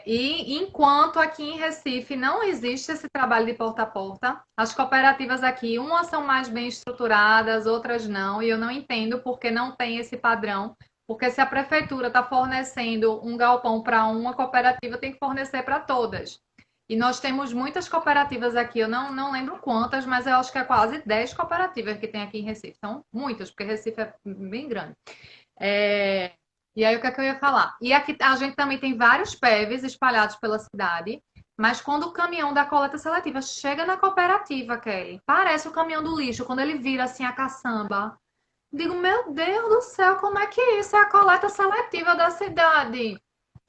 E enquanto aqui em Recife não existe esse trabalho de porta a porta, as cooperativas aqui, umas são mais bem estruturadas, outras não, e eu não entendo porque não tem esse padrão. Porque se a prefeitura está fornecendo um galpão para uma cooperativa, tem que fornecer para todas. E nós temos muitas cooperativas aqui, eu não lembro quantas, mas eu acho que é quase 10 cooperativas que tem aqui em Recife. São muitas, porque Recife é bem grande. E aí, o que é que eu ia falar? E aqui a gente também tem vários PEVs espalhados pela cidade, mas quando o caminhão da coleta seletiva chega na cooperativa, Kelly, parece o caminhão do lixo, quando ele vira assim a caçamba. Digo, meu Deus do céu, como é que isso é a coleta seletiva da cidade?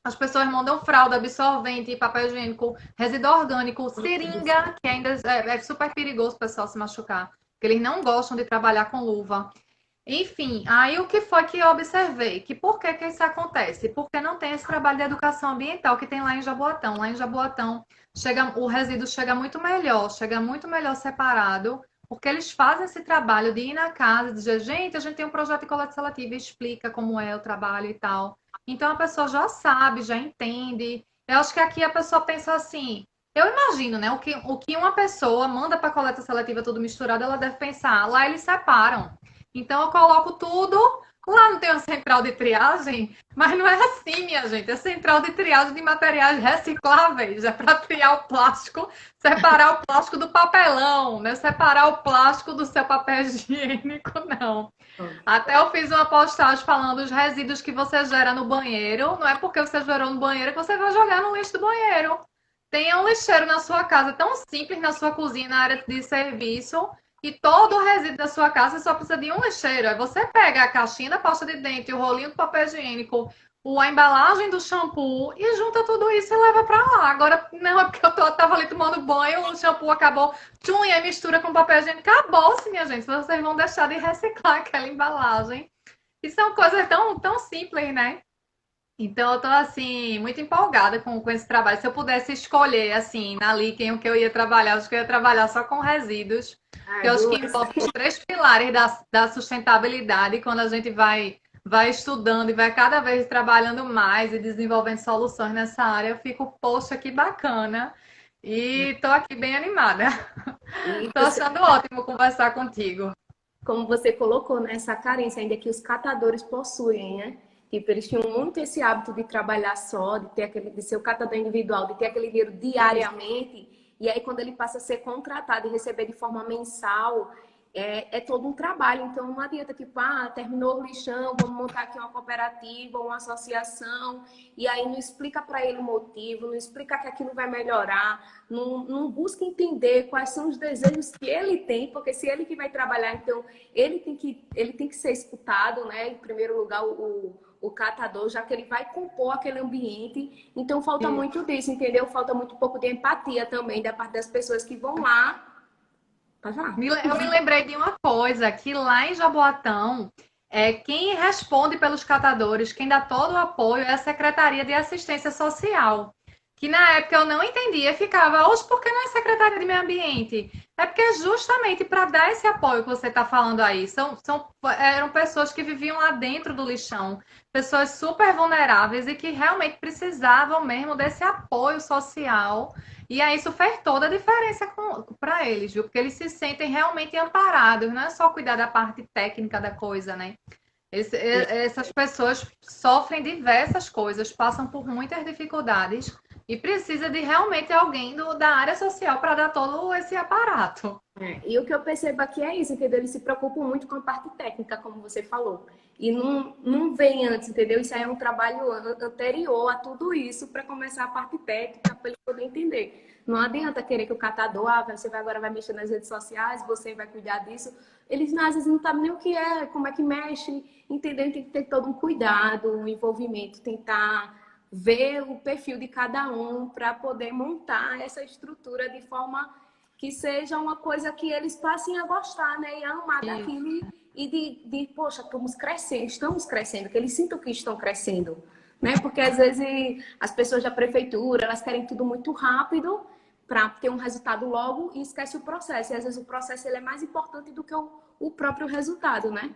As pessoas mandam fralda, absorvente, papel higiênico, resíduo orgânico, seringa, que ainda é super perigoso o pessoal se machucar, porque eles não gostam de trabalhar com luva. Enfim, aí o que foi que eu observei? Que por que que isso acontece? Porque não tem esse trabalho de educação ambiental que tem lá em Jaboatão. Lá em Jaboatão, o resíduo chega muito melhor separado, porque eles fazem esse trabalho de ir na casa e dizer, gente, a gente tem um projeto de coleta seletiva, explica como é o trabalho e tal. Então a pessoa já sabe, já entende. Eu acho que aqui a pessoa pensa assim, eu imagino, né? O que uma pessoa manda para coleta seletiva tudo misturado, ela deve pensar, lá eles separam. Então eu coloco tudo. Lá não tem uma central de triagem, mas não é assim, minha gente. É central de triagem de materiais recicláveis. É para triar o plástico, separar o plástico do papelão, né? Separar o plástico do seu papel higiênico, não. Até eu fiz uma postagem falando dos resíduos que você gera no banheiro. Não é porque você gerou no banheiro que você vai jogar no lixo do banheiro. Tenha um lixeiro na sua casa, tão simples na sua cozinha, na área de serviço, e todo o resíduo da sua casa só precisa de um lixeiro. Aí você pega a caixinha da pasta de dente, o rolinho do papel higiênico, a embalagem do shampoo e junta tudo isso e leva para lá. Agora, não é porque tava ali tomando banho, o shampoo acabou, tchum, e aí mistura com papel higiênico. Acabou-se, minha gente. Vocês vão deixar de reciclar aquela embalagem. E são coisas tão, tão simples, né? Então, eu tô, assim, muito empolgada com esse trabalho. Se eu pudesse escolher, assim, na Liken, o que eu ia trabalhar, acho que eu ia trabalhar só com resíduos. Ai, Que eu acho que duas. envolve os três pilares da sustentabilidade. Quando a gente vai estudando e vai cada vez trabalhando mais e desenvolvendo soluções nessa área, eu fico, poxa, que bacana. E tô aqui bem animada. E Tô achando ótimo conversar contigo. como você colocou, né, essa carência ainda que os catadores possuem, né? Tipo, eles tinham muito esse hábito de trabalhar só, de ser o catador individual, de ter aquele dinheiro diariamente. E aí, quando ele passa a ser contratado e receber de forma mensal, é todo um trabalho. Então, não adianta, tipo, terminou o lixão, vamos montar aqui uma cooperativa, uma associação, e aí não explica para ele o motivo, não explica que aquilo vai melhorar, não busca entender quais são os desejos que ele tem, porque se ele que vai trabalhar, então ele tem que ser escutado, né? Em primeiro lugar, o catador, já que ele vai compor aquele ambiente. Então, falta muito disso, entendeu? Falta muito pouco de empatia também da parte das pessoas que vão lá. Pode falar. Eu me lembrei de uma coisa, que lá em Jaboatão, quem responde pelos catadores, quem dá todo o apoio é a Secretaria de Assistência Social. Que na época eu não entendia, ficava, hoje por que não é Secretaria de Meio Ambiente? É porque é justamente para dar esse apoio que você está falando aí. Eram pessoas que viviam lá dentro do lixão, pessoas super vulneráveis e que realmente precisavam mesmo desse apoio social. E aí isso fez toda a diferença para eles, viu? Porque eles se sentem realmente amparados, não é só cuidar da parte técnica da coisa, né? Essas pessoas sofrem diversas coisas, passam por muitas dificuldades, E precisa de realmente alguém da área social para dar todo esse aparato. E o que eu percebo aqui é isso, entendeu? Eles se preocupam muito com a parte técnica, como você falou. E não vem antes, entendeu? Isso aí é um trabalho anterior a tudo isso para começar a parte técnica, para ele poder entender. Não adianta querer que o catador, você agora vai mexer nas redes sociais, você vai cuidar disso. Eles às vezes não sabem nem o que é, como é que mexe, entendeu? Tem que ter todo um cuidado, um envolvimento, tentar ver o perfil de cada um para poder montar essa estrutura de forma que seja uma coisa que eles passem a gostar, né? E a amar daquilo e poxa, estamos crescendo, que eles sintam que estão crescendo, né? Porque às vezes as pessoas da prefeitura, elas querem tudo muito rápido para ter um resultado logo e esquece o processo. E às vezes o processo ele é mais importante do que o próprio resultado, né?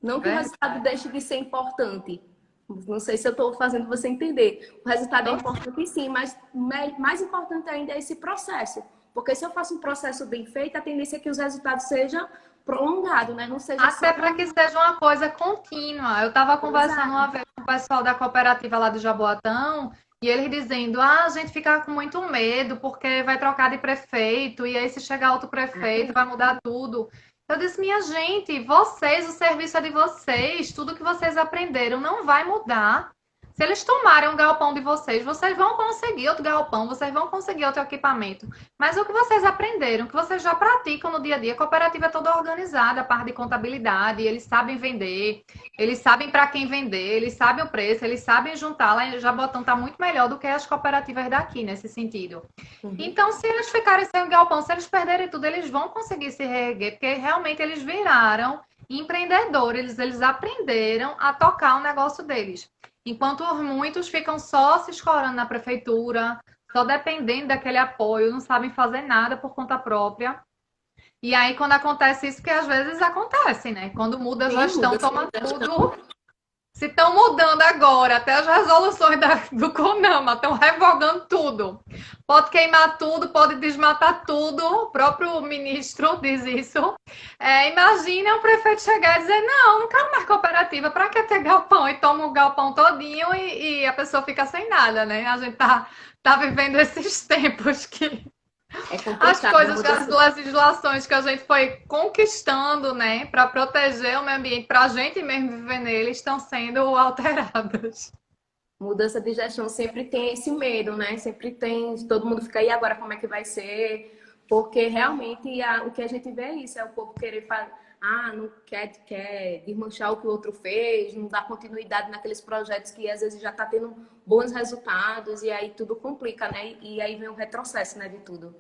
Não que o resultado deixe de ser importante. Não sei se eu estou fazendo você entender. O resultado é importante sim, mas mais importante ainda é esse processo. Porque se eu faço um processo bem feito, a tendência é que os resultados sejam prolongados, né? Não seja até para que seja uma coisa contínua. Eu estava conversando uma vez com o pessoal da cooperativa lá do Jaboatão, e eles dizendo, a gente fica com muito medo, porque vai trocar de prefeito, e aí se chegar outro prefeito, vai mudar tudo. Eu disse, minha gente, vocês, o serviço é de vocês, tudo que vocês aprenderam não vai mudar. Se eles tomarem um galpão de vocês, vocês vão conseguir outro galpão, vocês vão conseguir outro equipamento. Mas o que vocês aprenderam, o que vocês já praticam no dia a dia, a cooperativa é toda organizada, a parte de contabilidade, eles sabem vender, eles sabem para quem vender, eles sabem o preço, eles sabem juntar. Lá em Jabotão está muito melhor do que as cooperativas daqui, nesse sentido. Então, se eles ficarem sem o galpão, se eles perderem tudo, eles vão conseguir se reerguer, porque realmente eles viraram empreendedores, eles aprenderam a tocar o negócio deles. Enquanto muitos ficam só se escorando na prefeitura, só dependendo daquele apoio, não sabem fazer nada por conta própria. E aí, quando acontece isso, que às vezes acontece, né? Quando muda a gestão, toma tudo. Se estão mudando agora, até as resoluções do CONAMA estão revogando tudo. Pode queimar tudo, pode desmatar tudo. O próprio ministro diz isso. Imagina o prefeito chegar e dizer, não quero mais cooperativa. Para que ter galpão? E toma o galpão todinho e a pessoa fica sem nada, né? A gente tá vivendo esses tempos que as coisas, as legislações que a gente foi conquistando, né, para proteger o meio ambiente, para a gente mesmo viver nele, estão sendo alteradas. Mudança de gestão sempre tem esse medo, né? Sempre tem, todo mundo fica aí agora como é que vai ser? Porque realmente o que a gente vê é isso, é o povo querer fazer, não quer desmanchar o que o outro fez, não dá continuidade naqueles projetos que às vezes já está tendo bons resultados e aí tudo complica, né? E aí vem o retrocesso, né, de tudo.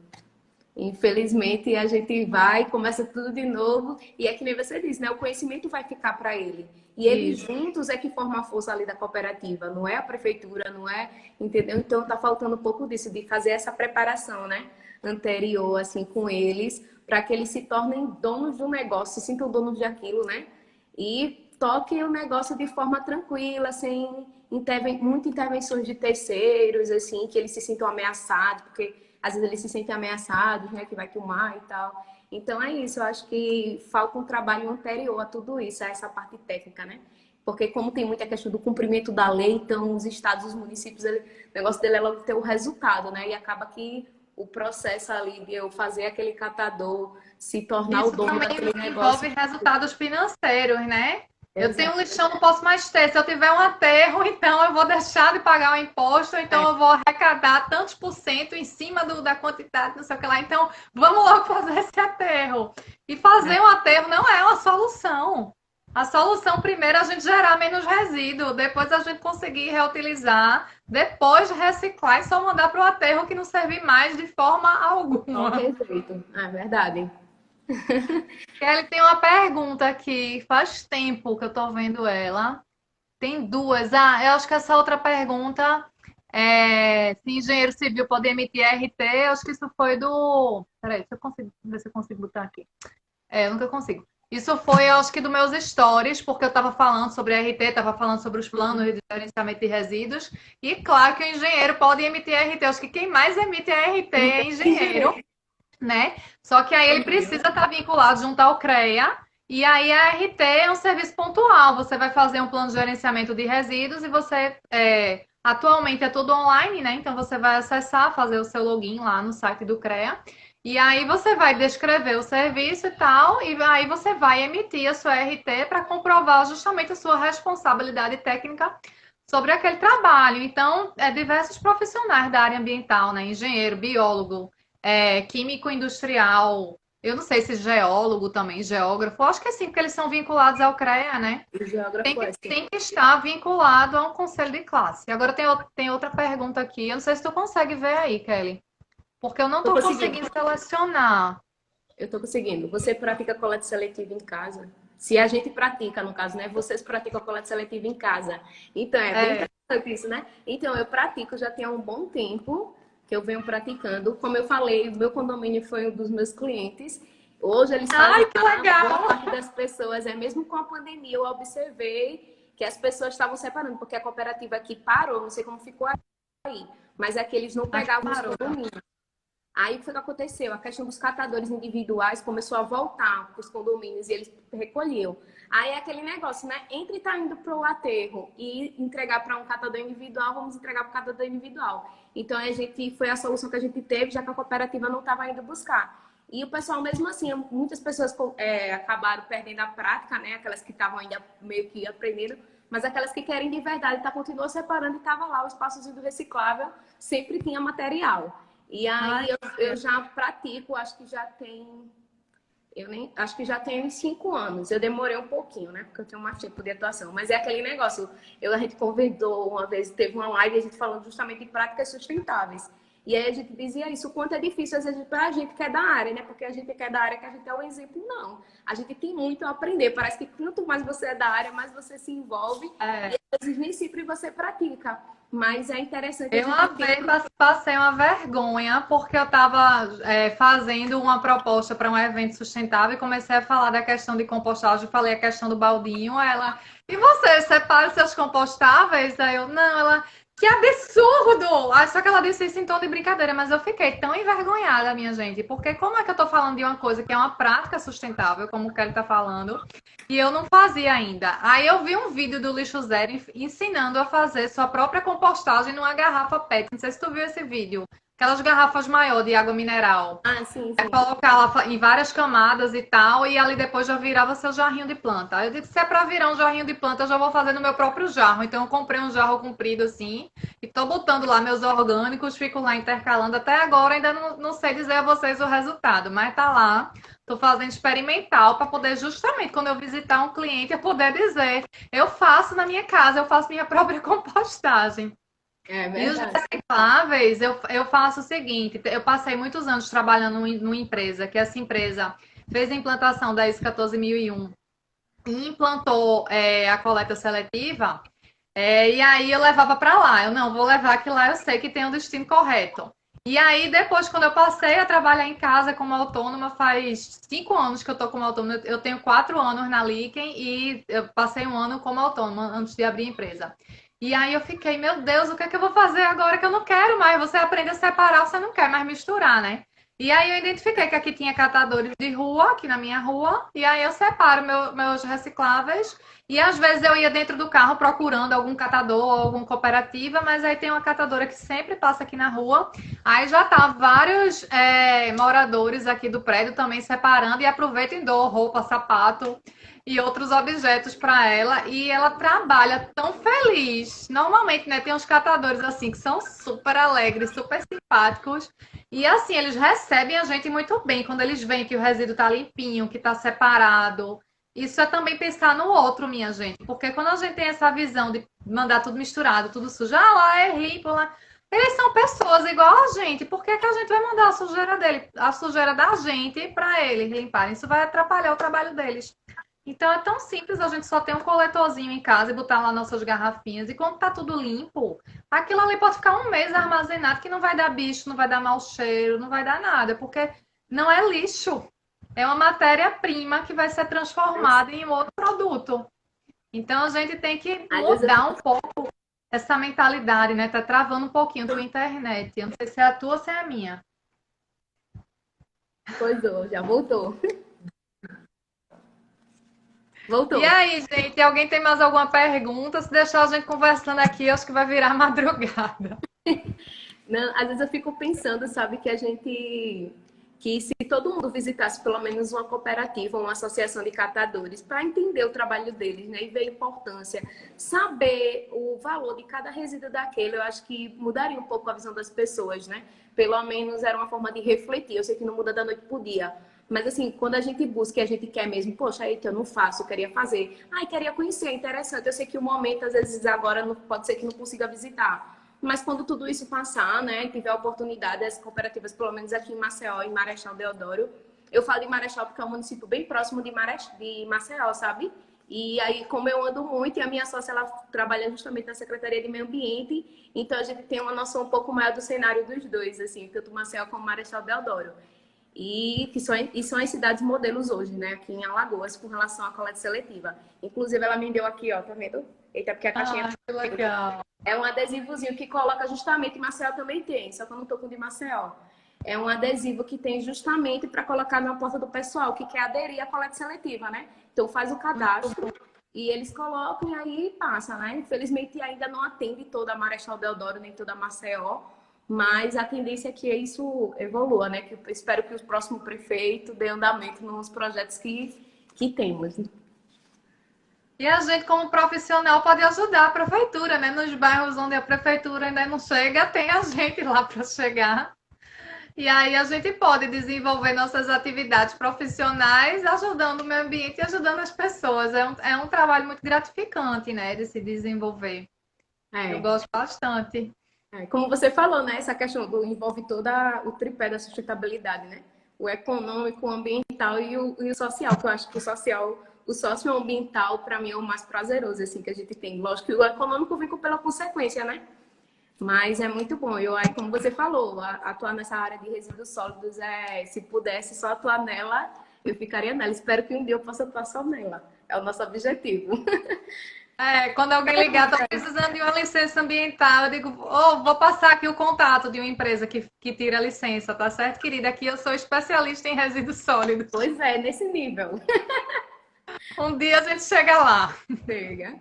Infelizmente, a gente vai, começa tudo de novo e é que nem você disse, né? O conhecimento vai ficar para ele. E eles juntos é que formam a força ali da cooperativa, não é a prefeitura, não é, entendeu? Então tá faltando um pouco disso, de fazer essa preparação, né? Anterior, assim, com eles, para que eles se tornem donos do negócio, se sintam donos daquilo, né? E toquem o negócio de forma tranquila, sem muitas intervenções de terceiros, assim, que eles se sintam ameaçados, porque às vezes eles se sentem ameaçados, né? Que vai queimar e tal. Então é isso, eu acho que falta um trabalho anterior a tudo isso, a essa parte técnica, né? Porque como tem muita questão do cumprimento da lei, então os estados, os municípios, o negócio dele é logo ter o resultado, né? E acaba que o processo ali de eu fazer aquele catador se tornar isso o dono daquele negócio. Envolve resultados financeiros, né? Eu tenho um lixão, não posso mais ter. Se eu tiver um aterro, então eu vou deixar de pagar o imposto, então eu vou arrecadar tantos por cento em cima da quantidade, não sei o que lá. Então, vamos logo fazer esse aterro. E fazer um aterro não é uma solução. A solução, primeiro, é a gente gerar menos resíduo, depois a gente conseguir reutilizar, depois reciclar e só mandar para o aterro que não servir mais de forma alguma. Perfeito, é verdade. Kelly tem uma pergunta aqui, faz tempo que eu tô vendo ela. Tem duas. Eu acho que essa outra pergunta é se engenheiro civil pode emitir RT. Eu acho que isso foi do. Peraí, deixa eu consigo ver se eu consigo botar aqui. Eu nunca consigo. Isso foi, eu acho que, dos meus stories, porque eu estava falando sobre RT, estava falando sobre os planos de gerenciamento de resíduos. E claro que o engenheiro pode emitir RT. Eu acho que quem mais emite RT é engenheiro. Né? Só que aí ele precisa estar vinculado junto ao CREA, e aí a RT é um serviço pontual. Você vai fazer um plano de gerenciamento de resíduos e você atualmente é tudo online, né? Então você vai acessar, fazer o seu login lá no site do CREA. E aí você vai descrever o serviço e tal, e aí você vai emitir a sua RT para comprovar justamente a sua responsabilidade técnica sobre aquele trabalho. Então, diversos profissionais da área ambiental, né? Engenheiro, biólogo, químico industrial, eu não sei se geólogo também, geógrafo, acho que sim, porque eles são vinculados ao CREA, né? O geógrafo é assim. Tem que estar vinculado a um conselho de classe. Agora tem outra pergunta aqui, eu não sei se tu consegue ver aí, Kelly, porque eu não Tô estou conseguindo. conseguindo selecionar. Eu estou conseguindo. Você pratica coleta seletiva em casa? Se a gente pratica, no caso, né? Vocês praticam coleta seletiva em casa. Então, é bem É. interessante isso, né? Então, eu pratico já tem um bom tempo que eu venho praticando. Como eu falei, o meu condomínio foi um dos meus clientes. Hoje eles fazem Ai, que lá, boa legal! parte das pessoas, mesmo com a pandemia, eu observei que as pessoas estavam separando, porque a cooperativa aqui parou, não sei como ficou aí, mas é que eles não Acho que pegavam os parou. condomínios. Aí o que aconteceu? A questão dos catadores individuais começou a voltar para os condomínios e eles recolhiam. Aí é aquele negócio, né? Entre estar indo para o aterro e entregar para um catador individual, vamos entregar para o catador individual. Então foi a solução que a gente teve, já que a cooperativa não estava indo buscar. E o pessoal, mesmo assim, muitas pessoas acabaram perdendo a prática, né? Aquelas que estavam ainda meio que aprendendo, mas aquelas que querem de verdade, continuou separando e estava lá o espaçozinho do reciclável, sempre tinha material. E Ai, aí eu já pratico, acho que já tem. Eu nem. Acho que já tem uns 5 anos. Eu demorei um pouquinho, né? Porque eu tenho mais tempo de atuação. Mas é aquele negócio. A gente convidou uma vez, teve uma live, a gente falando justamente de práticas sustentáveis. E aí a gente dizia isso, o quanto é difícil, às vezes, para a gente que é da área, né? Porque a gente que é da área, que a gente é o exemplo, não. A gente tem muito a aprender. Parece que quanto mais você é da área, mais você se envolve. E é. às vezes nem sempre você pratica. Mas é interessante a Eu gente uma ter. vez passei uma vergonha porque eu estava fazendo uma proposta para um evento sustentável e comecei a falar da questão de compostagem, falei a questão do baldinho, ela, e você separa os seus compostáveis? Aí eu, não, ela, que absurdo! Aí só que ela disse isso em tom de brincadeira, mas eu fiquei tão envergonhada, minha gente, porque como é que eu estou falando de uma coisa que é uma prática sustentável, como o Kelly está falando, e eu não fazia ainda. Aí eu vi um vídeo do Lixo Zero ensinando a fazer sua própria compostagem numa garrafa PET. Não sei se tu viu esse vídeo. Aquelas garrafas maiores de água mineral. Ah, sim, É sim. colocar ela em várias camadas e tal, e ali depois já virava seu jarrinho de planta. Aí eu disse, se é para virar um jarrinho de planta, eu já vou fazer no meu próprio jarro. Então eu comprei um jarro comprido assim, e tô botando lá meus orgânicos, fico lá intercalando. Até agora ainda não sei dizer a vocês o resultado, mas tá lá. Tô fazendo experimental para poder justamente quando eu visitar um cliente eu poder dizer, eu faço na minha casa, eu faço minha própria compostagem. É E os verdade. recicláveis, eu faço o seguinte: eu passei muitos anos trabalhando numa empresa, que essa empresa fez a implantação da ISO 14001 e implantou a coleta seletiva, e aí eu levava para lá. Eu não vou levar que lá eu sei que tem o destino correto. E aí, depois, quando eu passei a trabalhar em casa como autônoma, faz 5 anos que eu estou como autônoma. Eu tenho 4 anos na Liken e eu passei um ano como autônoma antes de abrir a empresa. E aí eu fiquei, meu Deus, o que é que eu vou fazer agora que eu não quero mais? Você aprende a separar, você não quer mais misturar, né? E aí eu identifiquei que aqui tinha catadores de rua, aqui na minha rua, e aí eu separo meus recicláveis. E às vezes eu ia dentro do carro procurando algum catador ou alguma cooperativa, mas aí tem uma catadora que sempre passa aqui na rua. Aí já tá vários moradores aqui do prédio também separando e aproveitam e dou roupa, sapato e outros objetos para ela. E ela trabalha tão feliz. Normalmente, né, tem uns catadores assim que são super alegres, super simpáticos. E assim, eles recebem a gente muito bem quando eles veem que o resíduo tá limpinho, que tá separado. Isso é também pensar no outro, minha gente. Porque quando a gente tem essa visão de mandar tudo misturado, tudo sujo, ah, lá é limpo, lá. Eles são pessoas igual a gente. Por que, que a gente vai mandar a sujeira dele, a sujeira da gente para eles limparem? Isso vai atrapalhar o trabalho deles. Então é tão simples a gente só ter um coletorzinho em casa e botar lá nossas garrafinhas. E quando tá tudo limpo, aquilo ali pode ficar um mês armazenado que não vai dar bicho, não vai dar mau cheiro, não vai dar nada, porque não é lixo. É uma matéria-prima que vai ser transformada em um outro produto. Então a gente tem que Às vezes eu mudar um pouco essa mentalidade, né? Tá travando um pouquinho a tua internet. Eu não sei se é a tua ou se é a minha. coisou, já voltou. Voltou. E aí, gente, alguém tem mais alguma pergunta? Se deixar a gente conversando aqui, acho que vai virar madrugada. Não, às vezes eu fico pensando, sabe, que se todo mundo visitasse pelo menos uma cooperativa, uma associação de catadores, para entender o trabalho deles, né, e ver a importância, saber o valor de cada resíduo daquele, eu acho que mudaria um pouco a visão das pessoas, né? Pelo menos era uma forma de refletir. Eu sei que não muda da noite pro dia, mas assim, quando a gente busca e a gente quer mesmo, poxa, eita, eu não faço, eu queria fazer. Ai, queria conhecer, é interessante. Eu sei que o momento, às vezes, agora não, pode ser que não consiga visitar. Mas quando tudo isso passar, né, e tiver a oportunidade, as cooperativas, pelo menos aqui em Maceió, em Marechal Deodoro, eu falo de Marechal porque é um município bem próximo de Maceió, sabe? E aí, como eu ando muito, e a minha sócia, ela trabalha justamente na Secretaria de Meio Ambiente, então a gente tem uma noção um pouco maior do cenário dos dois, assim, tanto Maceió como Marechal Deodoro. E são as cidades modelos hoje, né, aqui em Alagoas, com relação à coleta seletiva. Inclusive, ela me deu aqui, ó, tá vendo? Eita, porque a caixinha Ah, que legal. é um adesivozinho que coloca justamente, Maceió também tem, só que eu não tô com o de Maceió. É um adesivo que tem justamente para colocar na porta do pessoal que quer aderir à coleta seletiva, né? Então faz o cadastro e eles colocam e aí passa, né? Infelizmente ainda não atende toda a Marechal Deodoro, nem toda a Maceió, mas a tendência é que isso evolua, né? Que eu espero que o próximo prefeito dê andamento nos projetos que temos. E a gente, como profissional, pode ajudar a prefeitura, né? Nos bairros onde a prefeitura ainda não chega, tem a gente lá para chegar. E aí a gente pode desenvolver nossas atividades profissionais, ajudando o meio ambiente e ajudando as pessoas. É um trabalho muito gratificante, né? De se desenvolver. Eu É. gosto bastante. Como você falou, né? Essa questão envolve toda o tripé da sustentabilidade, né? O econômico, o ambiental e o social, que eu acho que o socioambiental, para mim, é o mais prazeroso, assim, que a gente tem. Lógico que o econômico vem pela consequência, né? Mas é muito bom. Eu, aí, como você falou, atuar nessa área de resíduos sólidos, se pudesse só atuar nela, eu ficaria nela. Espero que um dia eu possa atuar só nela. É o nosso objetivo. Quando alguém ligar, estou precisando de uma licença ambiental, eu digo, vou passar aqui o contato de uma empresa que tira a licença, tá certo, querida? Aqui eu sou especialista em resíduos sólidos. Pois é, nesse nível. Um dia a gente chega lá. Chega.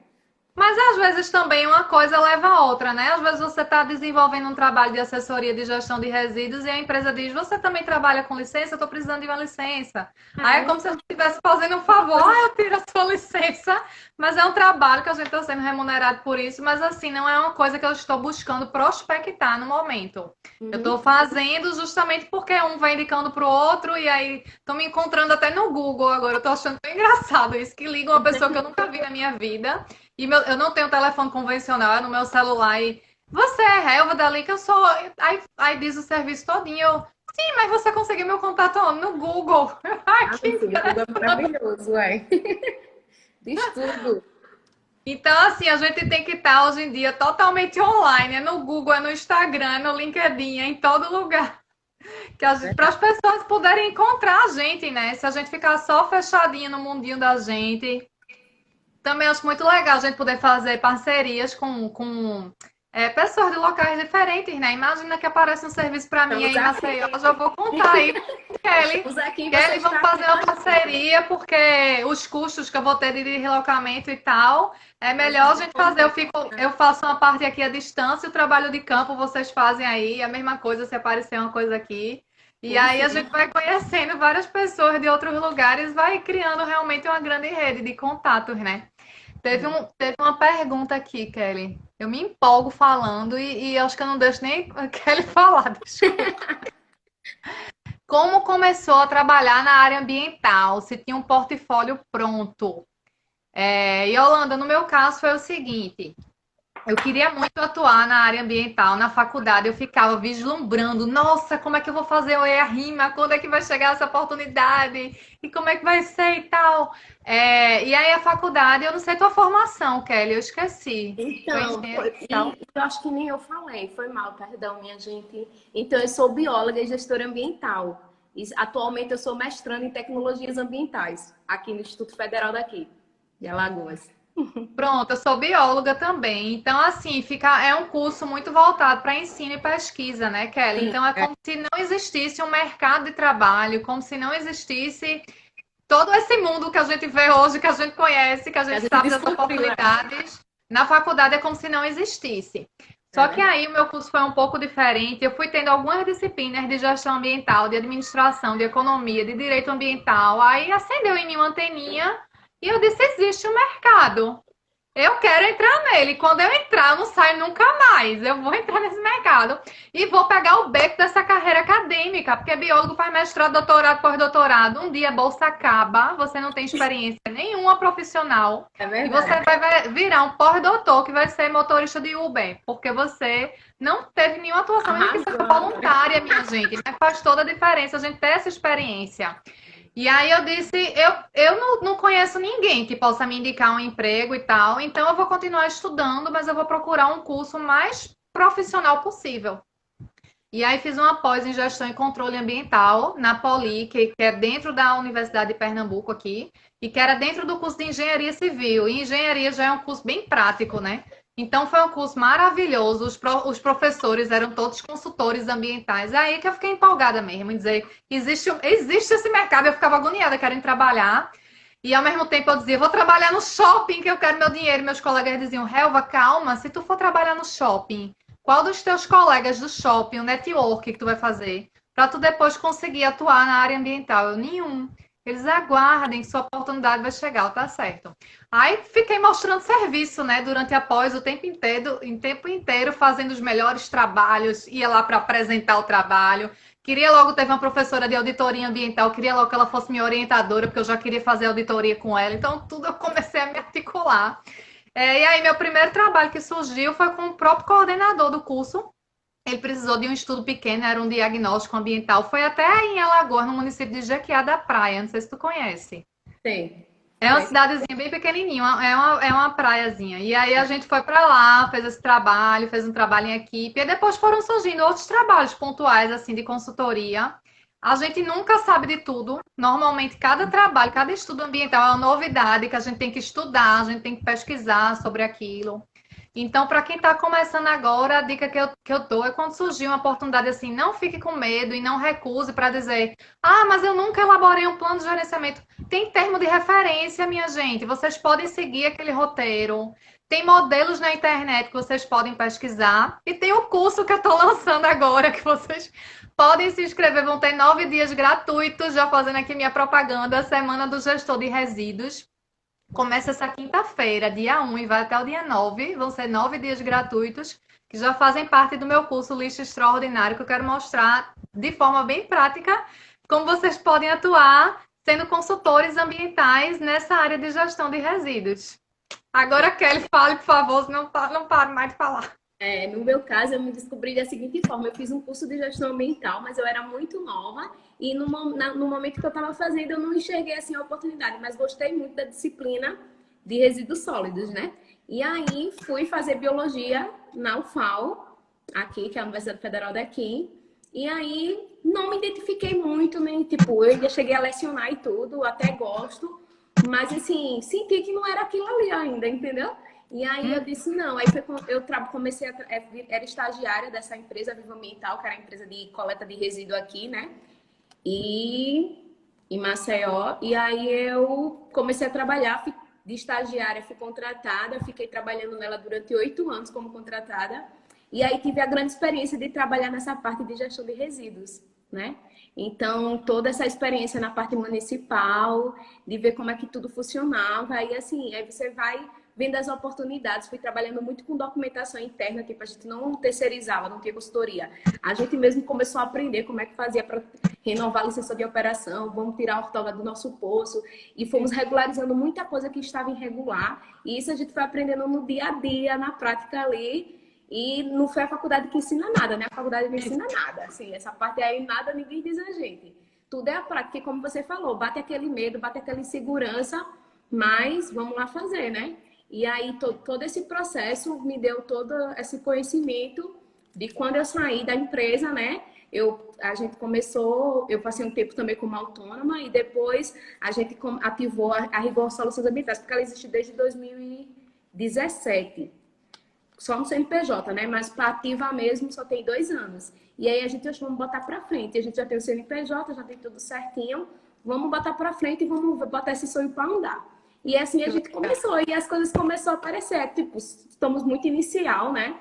Mas às vezes também uma coisa leva a outra, né? Às vezes você está desenvolvendo um trabalho de assessoria de gestão de resíduos e a empresa diz: Você também trabalha com licença? Eu estou precisando de uma licença. Aí é como se eu estivesse fazendo um favor: eu tiro a sua licença. Mas é um trabalho que a gente está sendo remunerado por isso. Mas assim, não é uma coisa que eu estou buscando prospectar no momento. Eu estou fazendo justamente porque um vai indicando para o outro e aí estão me encontrando até no Google agora. Eu estou achando tão engraçado isso que liga uma pessoa que eu nunca vi na minha vida. E eu não tenho telefone convencional, é no meu celular. E você é Helva dali que eu sou. Aí diz o serviço todinho. Sim, mas você conseguiu meu contato onde? No Google. Ai, Ah, que meu filho, o Google é maravilhoso, é. Diz tudo. Então, assim, a gente tem que estar hoje em dia totalmente online. É no Google, é no Instagram, é no LinkedIn, é em todo lugar. Para as pessoas poderem encontrar a gente, né? Se a gente ficar só fechadinha no mundinho da gente. Também acho muito legal a gente poder fazer parcerias com pessoas de locais diferentes, né? Imagina que aparece um serviço para mim Estamos aí em aqui. Maceió, eu já vou contar aí, Kelly. Estamos aqui, você Kelly, está vamos aqui fazer uma com a gente. parceria, porque os custos que eu vou ter de relocamento e tal, é A melhor a gente gente fazer. conversa. Eu faço uma parte aqui à distância, o trabalho de campo vocês fazem aí, a mesma coisa se aparecer uma coisa aqui. E Sim, aí a sim. gente vai conhecendo várias pessoas de outros lugares, vai criando realmente uma grande rede de contatos, né? Teve uma pergunta aqui, Kelly. Eu me empolgo falando e acho que eu não deixo nem a Kelly falar. Desculpa. Como começou a trabalhar na área ambiental? Se tinha um portfólio pronto? Yolanda, no meu caso foi o seguinte: eu queria muito atuar na área ambiental. Na faculdade eu ficava vislumbrando, nossa, como é que eu vou fazer o EA-RIMA? Quando é que vai chegar essa oportunidade? E como é que vai ser e tal? E aí a faculdade, eu não sei tua formação, Kelly, eu esqueci. Foi Então, engenharia e ambiental? eu acho que nem eu falei, foi mal, perdão, minha gente. Então, eu sou bióloga e gestora ambiental. E, atualmente, eu sou mestrando em tecnologias ambientais, aqui no Instituto Federal daqui, de Alagoas. Pronto, eu sou bióloga também. Então, assim, é um curso muito voltado para ensino e pesquisa, né, Kelly? Sim, Então, é como se não existisse um mercado de trabalho, como se não existisse. todo esse mundo que a gente vê hoje, que a gente conhece, que a A gente gente sabe das descobriu, né? oportunidades, na faculdade é como se não existisse. É Só que verdade. aí o meu curso foi um pouco diferente. Eu fui tendo algumas disciplinas de gestão ambiental, de administração, de economia, de direito ambiental. Aí acendeu em mim uma anteninha e eu disse: existe um mercado. Eu quero entrar nele. Quando eu entrar, eu não saio nunca mais. Eu vou entrar nesse mercado e vou pegar o beco dessa carreira acadêmica, porque biólogo faz mestrado, doutorado, pós-doutorado. Um dia a bolsa acaba, você não tem experiência nenhuma profissional É e você verdade. vai virar um pós-doutor que vai ser motorista de Uber, porque você não teve nenhuma atuação, mesmo que seja Arrasou agora. voluntária, minha gente. Mas faz toda a diferença a gente ter essa experiência. E aí eu disse, eu não conheço ninguém que possa me indicar um emprego e tal, então eu vou continuar estudando, mas eu vou procurar um curso mais profissional possível. E aí fiz uma pós em gestão e controle ambiental na Poli, que é dentro da Universidade de Pernambuco aqui, e que era dentro do curso de engenharia civil. E engenharia já é um curso bem prático, né? Então foi um curso maravilhoso. Os professores eram todos consultores ambientais. É aí que eu fiquei empolgada mesmo, em dizer, existe esse mercado. Eu ficava agoniada querendo trabalhar. E ao mesmo tempo eu dizia, vou trabalhar no shopping que eu quero meu dinheiro. Meus colegas diziam, Helva, calma, se tu for trabalhar no shopping, qual dos teus colegas do shopping, o network que tu vai fazer, para tu depois conseguir atuar na área ambiental? Eu, nenhum. Eles aguardem, sua oportunidade vai chegar, tá certo. Aí fiquei mostrando serviço, né, durante a pós, o tempo inteiro fazendo os melhores trabalhos, ia lá para apresentar o trabalho. Queria logo ter uma professora de auditoria ambiental, queria logo que ela fosse minha orientadora, porque eu já queria fazer auditoria com ela. Então, tudo eu comecei a me articular. E aí, meu primeiro trabalho que surgiu foi com o próprio coordenador do curso. Ele precisou de um estudo pequeno, era um diagnóstico ambiental. Foi até aí em Alagoas, no município de Jequiá da Praia. Não sei se tu conhece. Tem. É uma Conhece? cidadezinha bem pequenininha, é uma praiazinha. E aí a gente foi para lá, fez esse trabalho, fez um trabalho em equipe. E depois foram surgindo outros trabalhos pontuais, assim, de consultoria. A gente nunca sabe de tudo. Normalmente, cada trabalho, cada estudo ambiental é uma novidade que a gente tem que estudar, a gente tem que pesquisar sobre aquilo. Então, para quem está começando agora, a dica que eu dou é quando surgir uma oportunidade assim, não fique com medo e não recuse para dizer, ah, mas eu nunca elaborei um plano de gerenciamento. Tem termo de referência, minha gente. Vocês podem seguir aquele roteiro. Tem modelos na internet que vocês podem pesquisar. E tem o curso que eu estou lançando agora, que vocês podem se inscrever. Vão ter 9 dias gratuitos, já fazendo aqui minha propaganda, Semana do Gestor de Resíduos. Começa essa quinta-feira, dia 1, e vai até o dia 9. Vão ser 9 dias gratuitos, que já fazem parte do meu curso Lixo Extraordinário, que eu quero mostrar de forma bem prática como vocês podem atuar sendo consultores ambientais nessa área de gestão de resíduos. Agora, Kelly, fale, por favor, senão não paro mais de falar. No meu caso, eu me descobri da seguinte forma: eu fiz um curso de gestão ambiental, mas eu era muito nova e no momento que eu estava fazendo, eu não enxerguei assim a oportunidade, mas gostei muito da disciplina de resíduos sólidos, né? E aí fui fazer biologia na UFAL, aqui, que é a Universidade Federal daqui, e aí não me identifiquei muito, nem tipo, eu ainda cheguei a lecionar e tudo, até gosto, mas assim, senti que não era aquilo ali ainda, entendeu? E aí eu disse, não. Aí eu comecei era estagiária dessa empresa Viva Ambiental, que era a empresa de coleta de resíduo aqui, né? E em Maceió. E aí eu comecei a trabalhar de estagiária, fui contratada, fiquei trabalhando nela durante 8 anos como contratada. E aí tive a grande experiência de trabalhar nessa parte de gestão de resíduos, né? Então, toda essa experiência na parte municipal, de ver como é que tudo funcionava, e assim, aí você vai vendo as oportunidades. Fui trabalhando muito com documentação interna, tipo, a gente não terceirizava, não tinha consultoria. A gente mesmo começou a aprender como é que fazia para renovar a licença de operação, vamos tirar a ortoga do nosso poço, e fomos regularizando muita coisa que estava irregular, e isso a gente foi aprendendo no dia a dia, na prática ali. E não foi a faculdade que ensina nada, né? A faculdade não ensina nada. Assim, essa parte aí, nada ninguém diz a gente. Tudo é a prática, como você falou, bate aquele medo, bate aquela insegurança, mas vamos lá fazer, né? E aí, todo esse processo me deu todo esse conhecimento de quando eu saí da empresa, né? A gente começou, eu passei um tempo também como autônoma e depois a gente ativou a Rigor Soluções Ambientais, porque ela existe desde 2017. Só no CNPJ, né? Mas para ativar mesmo só tem 2 anos. E aí a gente achou, vamos botar para frente. A gente já tem o CNPJ, já tem tudo certinho. vamos botar para frente e vamos botar esse sonho para andar. E assim a gente começou, e as coisas começaram a aparecer. Tipo, estamos muito inicial, né?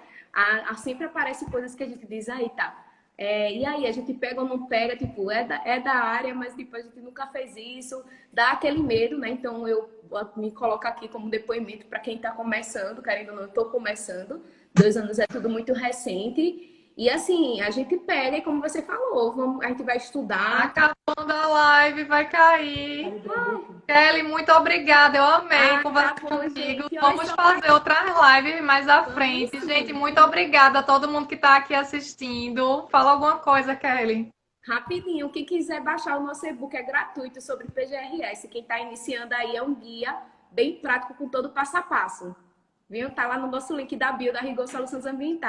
Sempre aparecem coisas que a gente diz, aí tá. E aí, a gente pega ou não pega, tipo, é da área, mas tipo, a gente nunca fez isso, dá aquele medo, né? Então eu me coloco aqui como depoimento para quem está começando, querendo ou não, eu estou começando. 2 anos é tudo muito recente. E assim, a gente pega, e como você falou, a gente vai estudar. Acabando a live, vai cair. Kelly, muito obrigada. Eu amei conversar Tá bom, contigo. gente. Vamos fazer outras lives mais à frente. Gente, muito obrigada a todo mundo que está aqui assistindo. Fala alguma coisa, Kelly. Rapidinho, quem quiser baixar o nosso e-book é gratuito sobre PGRS. Quem está iniciando aí é um guia bem prático com todo o passo a passo. Viu? Tá lá no nosso link da bio da Rigor Soluções Ambientais.